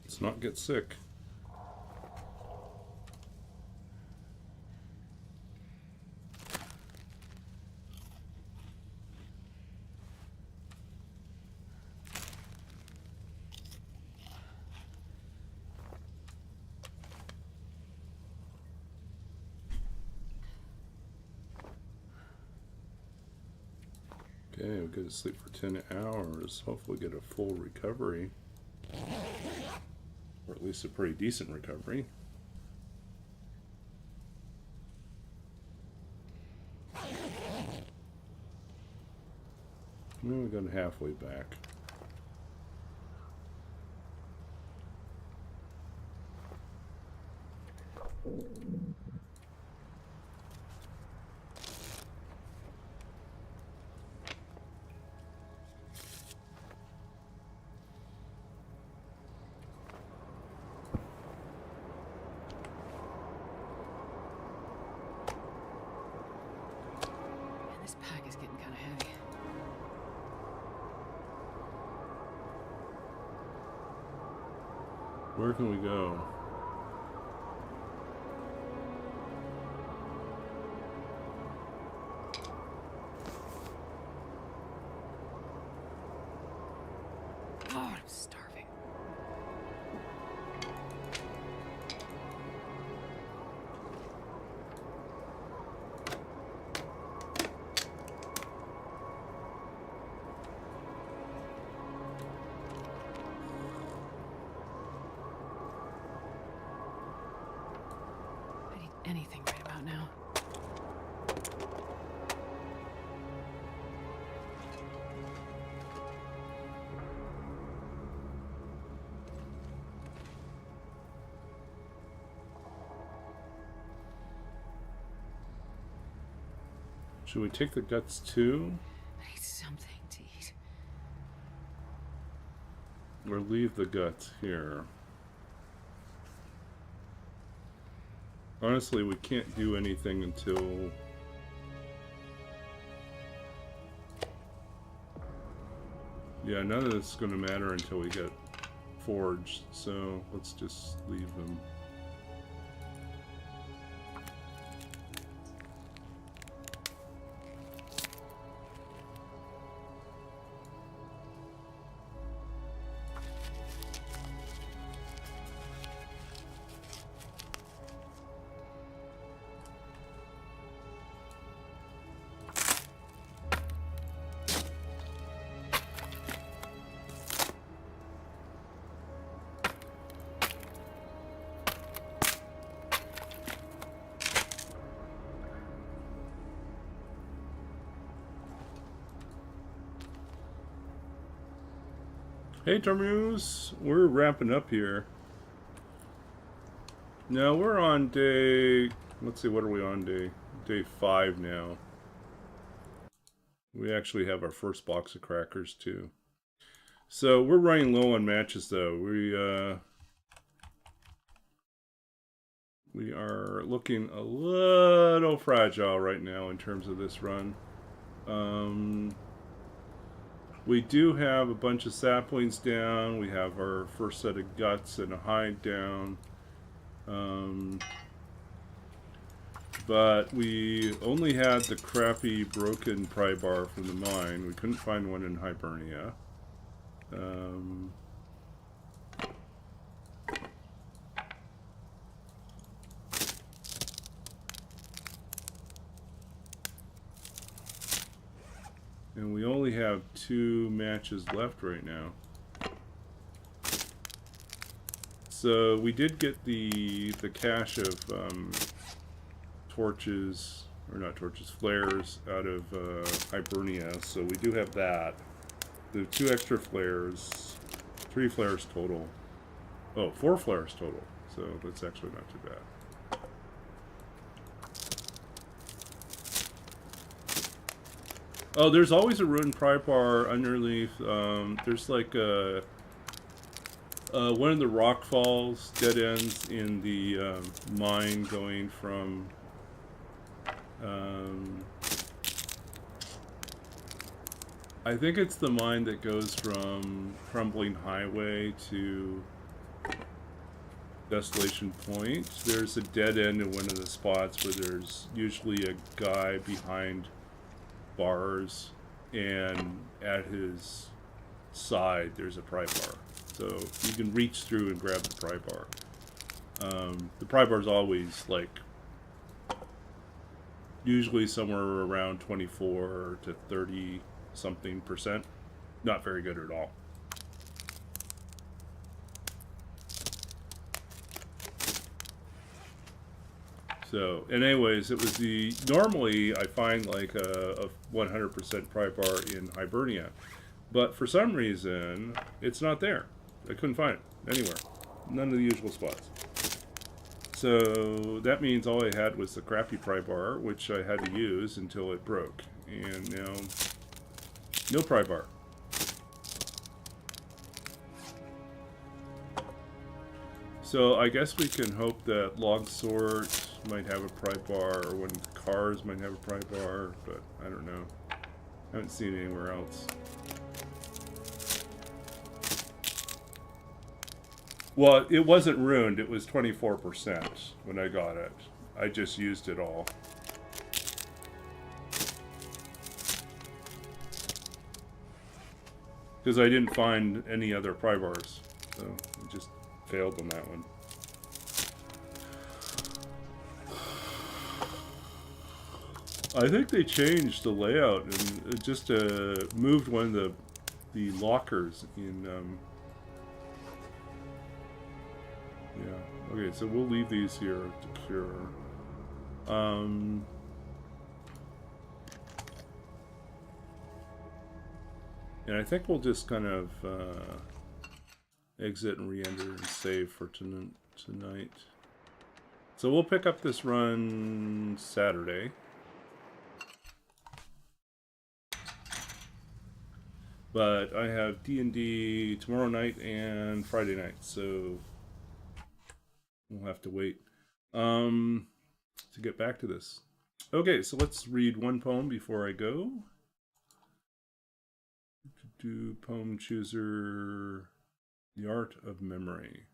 Let's not get sick. Okay, we'll go to sleep for 10 hours. Hopefully get a full recovery. Or at least a pretty decent recovery. Well, we got halfway back. This pack is getting kind of heavy. Where can we go? God, I'm starving. I need anything right about now. Should we take the guts too? I need something to eat. Or leave the guts here? Honestly, we can't do anything until... Yeah, none of this is going to matter until we get forged, so let's just leave them. Hey Terminus, we're wrapping up here. Now we're on day, let's see, what are we on day? Day 5 now. We actually have our first box of crackers too. So we're running low on matches though. We are looking a little fragile right now in terms of this run. We do have a bunch of saplings down. We have our first set of guts and a hide down. But we only had the crappy broken pry bar from the mine. We couldn't find one in Hibernia. And we only have 2 matches left right now. So we did get the cache of torches, or not torches, flares out of Hibernia. So we do have that. The 2 extra flares, 3 flares total. Oh, 4 flares total. So that's actually not too bad. Oh, there's always a ruined pry bar underneath. There's like one of the rock falls, dead ends in the mine going from I think it's the mine that goes from Crumbling Highway to Desolation Point. There's a dead end in one of the spots where there's usually a guy behind bars, and at his side there's a pry bar. So you can reach through and grab the pry bar. The pry bar is always like usually somewhere around 24 to 30 something percent. Not very good at all. So, and anyways, it was the, normally I find like a 100% pry bar in Hibernia, but for some reason it's not there. I couldn't find it anywhere. None of the usual spots. So that means all I had was the crappy pry bar, which I had to use until it broke. And now, no pry bar. So I guess we can hope that Log Sort might have a pry bar, or one of the cars might have a pry bar, but I don't know. I haven't seen it anywhere else. Well, it wasn't ruined. It was 24% when I got it. I just used it all. Because I didn't find any other pry bars. So it just failed on that one. I think they changed the layout and just moved one of the lockers in... yeah, okay, so we'll leave these here to cure. And I think we'll just kind of exit and re-enter and save for tonight. So we'll pick up this run Saturday. But I have D&D tomorrow night and Friday night, so we'll have to wait to get back to this. Okay, so let's read one poem before I go. Do poem chooser, The Art of Memory.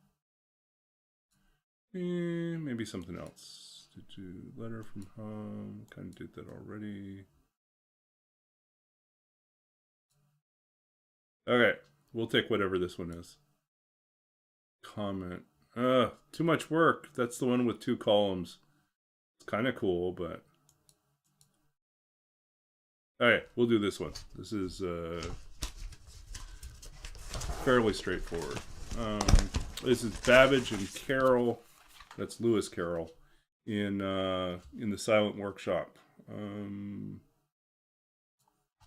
Maybe something else. Do letter from home. Kind of did that already. Okay, we'll take whatever this one is. Comment. Too much work. That's the one with 2 columns. It's kind of cool, but... Alright, we'll do this one. This is fairly straightforward. This is Babbage and Carol. That's Lewis Carroll in the Silent Workshop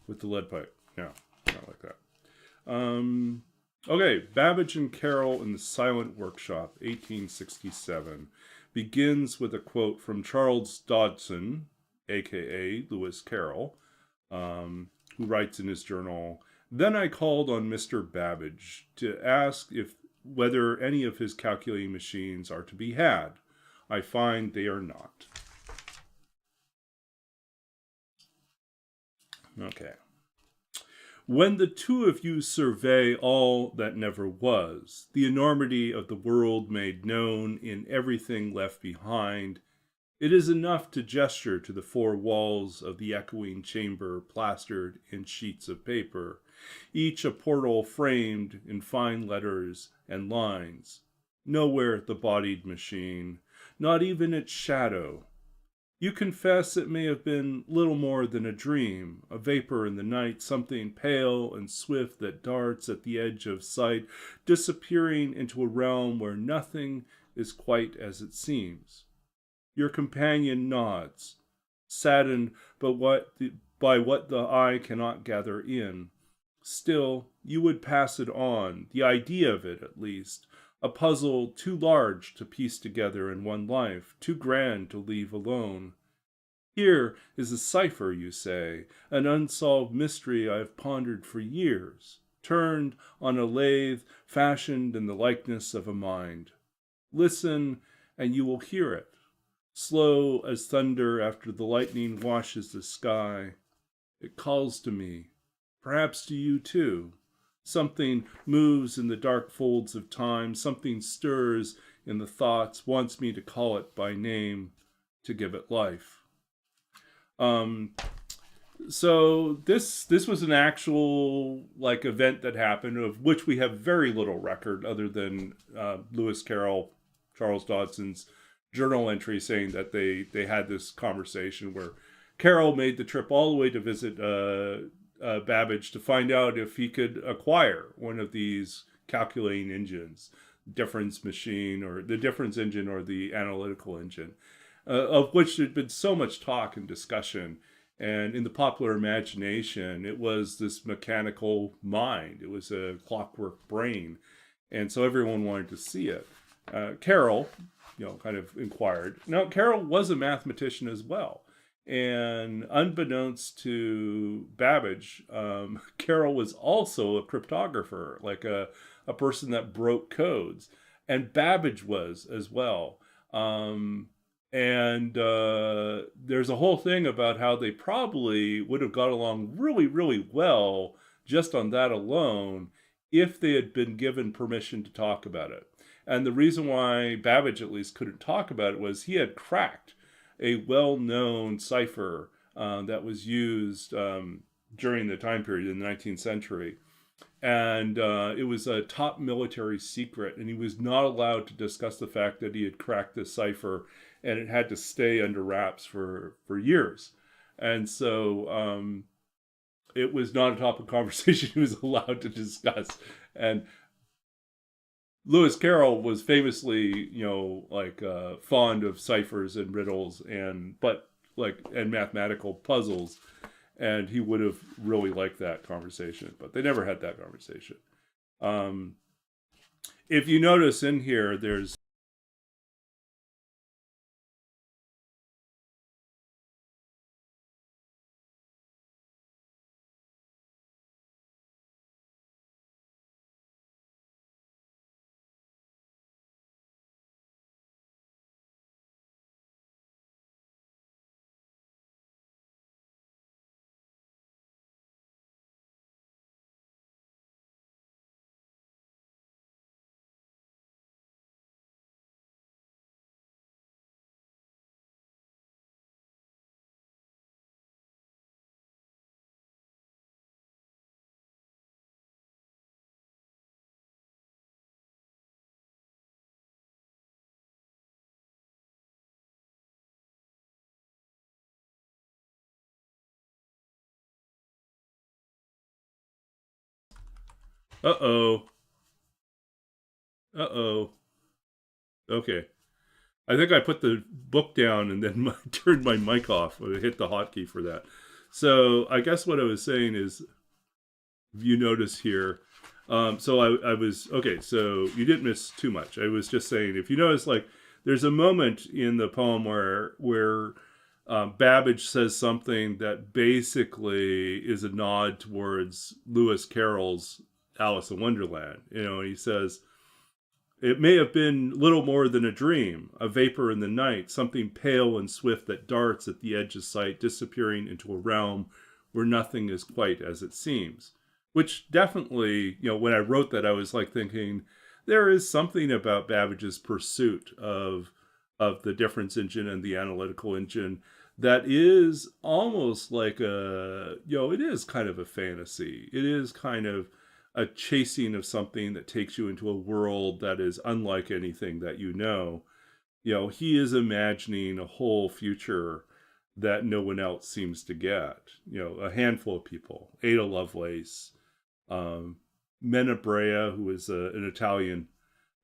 with the lead pipe. No, not like that. Okay, Babbage and Carroll in the Silent Workshop, 1867, begins with a quote from Charles Dodson, aka Lewis Carroll, who writes in his journal, "Then I called on Mr. Babbage to ask whether any of his calculating machines are to be had. I find they are not." Okay. When the two of you survey all that never was, the enormity of the world made known in everything left behind, it is enough to gesture to the four walls of the echoing chamber plastered in sheets of paper, each a portal framed in fine letters and lines. Nowhere the bodied machine, not even its shadow. You confess it may have been little more than a dream, a vapor in the night, something pale and swift that darts at the edge of sight, disappearing into a realm where nothing is quite as it seems. Your companion nods, saddened by what the eye cannot gather in. Still, you would pass it on, the idea of it at least, a puzzle too large to piece together in one life, too grand to leave alone. Here is a cipher, you say, an unsolved mystery I have pondered for years, turned on a lathe, fashioned in the likeness of a mind. Listen, and you will hear it, slow as thunder after the lightning washes the sky. It calls to me, perhaps to you too. Something moves in the dark folds of time. Something stirs in the thoughts, wants me to call it by name, to give it life. So this was an actual event that happened, of which we have very little record, other than Lewis Carroll, Charles Dodson's journal entry saying that they had this conversation where Carroll made the trip all the way to visit Babbage to find out if he could acquire one of these calculating engines, difference machine, or the difference engine, or the analytical engine, of which there'd been so much talk and discussion. And in the popular imagination, it was this mechanical mind. It was a clockwork brain. And so everyone wanted to see it. Carroll, kind of inquired. Now, Carroll was a mathematician as well. And unbeknownst to Babbage, Carroll was also a cryptographer, like a person that broke codes. And Babbage was as well. And there's a whole thing about how they probably would have got along really, really well just on that alone if they had been given permission to talk about it. And the reason why Babbage at least couldn't talk about it was he had cracked a well-known cipher that was used during the time period in the 19th century. And it was a top military secret, and he was not allowed to discuss the fact that he had cracked this cipher, and it had to stay under wraps for years. And so it was not a topic of conversation he was allowed to discuss. And Lewis Carroll was famously, fond of ciphers and riddles and mathematical puzzles, and he would have really liked that conversation, but they never had that conversation. If you notice in here, there's Uh-oh. Okay. I think I put the book down and then turned my mic off. I hit the hotkey for that. So I guess what I was saying is, if you notice here, So I was okay. So you didn't miss too much. I was just saying, if you notice, like, there's a moment in the poem where Babbage says something that basically is a nod towards Lewis Carroll's Alice in Wonderland. You know, he says, "It may have been little more than a dream, a vapor in the night, something pale and swift that darts at the edge of sight, disappearing into a realm where nothing is quite as it seems." Which definitely, you know, when I wrote that, I was like thinking, there is something about Babbage's pursuit of the difference engine and the analytical engine that is almost like a, you know, it is kind of a fantasy. It is kind of a chasing of something that takes you into a world that is unlike anything that you know. You know, he is imagining a whole future that no one else seems to get. You know, a handful of people, Ada Lovelace, Menabrea, who is an Italian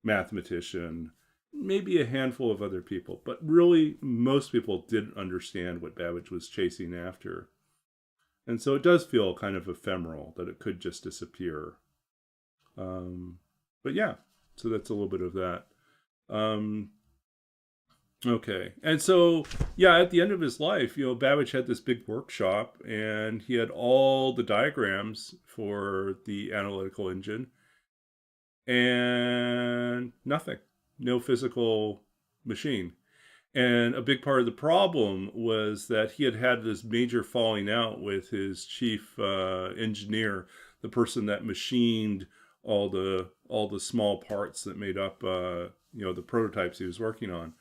mathematician, maybe a handful of other people, but really most people didn't understand what Babbage was chasing after. And so it does feel kind of ephemeral that it could just disappear. But yeah, so that's a little bit of that. Okay. And so, yeah, at the end of his life, you know, Babbage had this big workshop and he had all the diagrams for the analytical engine and nothing, no physical machine. And a big part of the problem was that he had had this major falling out with his chief engineer, the person that machined all the small parts that made up you know, the prototypes he was working on.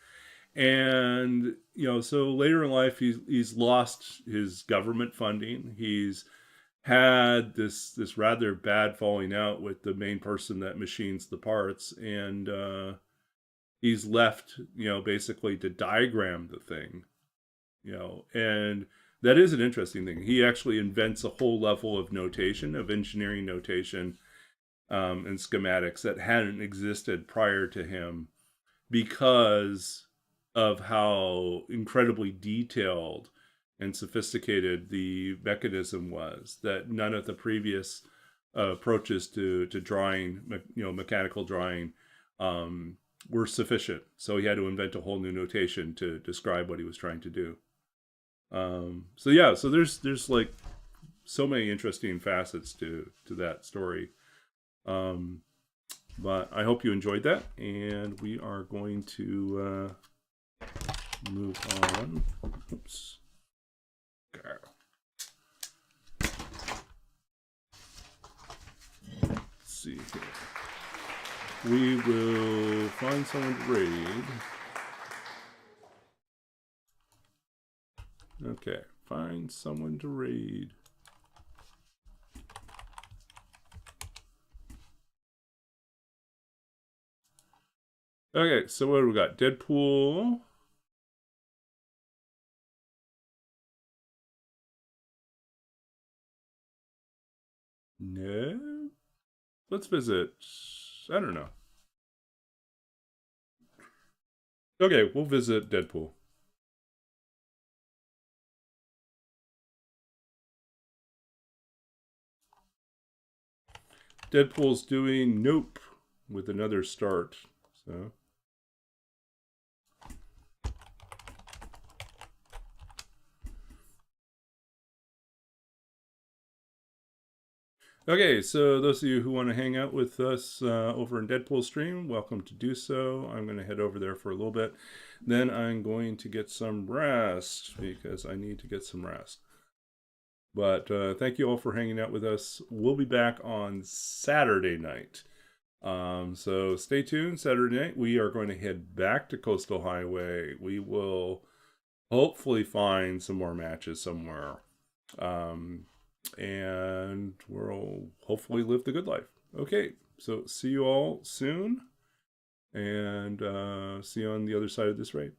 And, you know, so later in life, he's lost his government funding. He's had this rather bad falling out with the main person that machines the parts. And he's left, you know, basically to diagram the thing, you know. And that is an interesting thing. He actually invents a whole level of notation, of engineering notation and schematics that hadn't existed prior to him because of how incredibly detailed and sophisticated the mechanism was, that none of the previous approaches to drawing, you know, mechanical drawing were sufficient. So he had to invent a whole new notation to describe what he was trying to do. So yeah, so there's like so many interesting facets to that story. But I hope you enjoyed that, and we are going to move on. Oops. Okay. Let's see here. We will find someone to raid. Okay, find someone to raid. Okay, so what do we got? Deadpool. No. Let's visit. I don't know. Okay, we'll visit Deadpool. Deadpool's doing Nope with another start. So. Okay, so those of you who want to hang out with us over in Deadpool stream, welcome to do so. I'm going to head over there for a little bit. Then I'm going to get some rest because I need to get some rest. But thank you all for hanging out with us. We'll be back on Saturday night. So stay tuned. Saturday night, we are going to head back to Coastal Highway. We will hopefully find some more matches somewhere. And we'll hopefully live the good life. Okay, so see you all soon, and see you on the other side of this raid.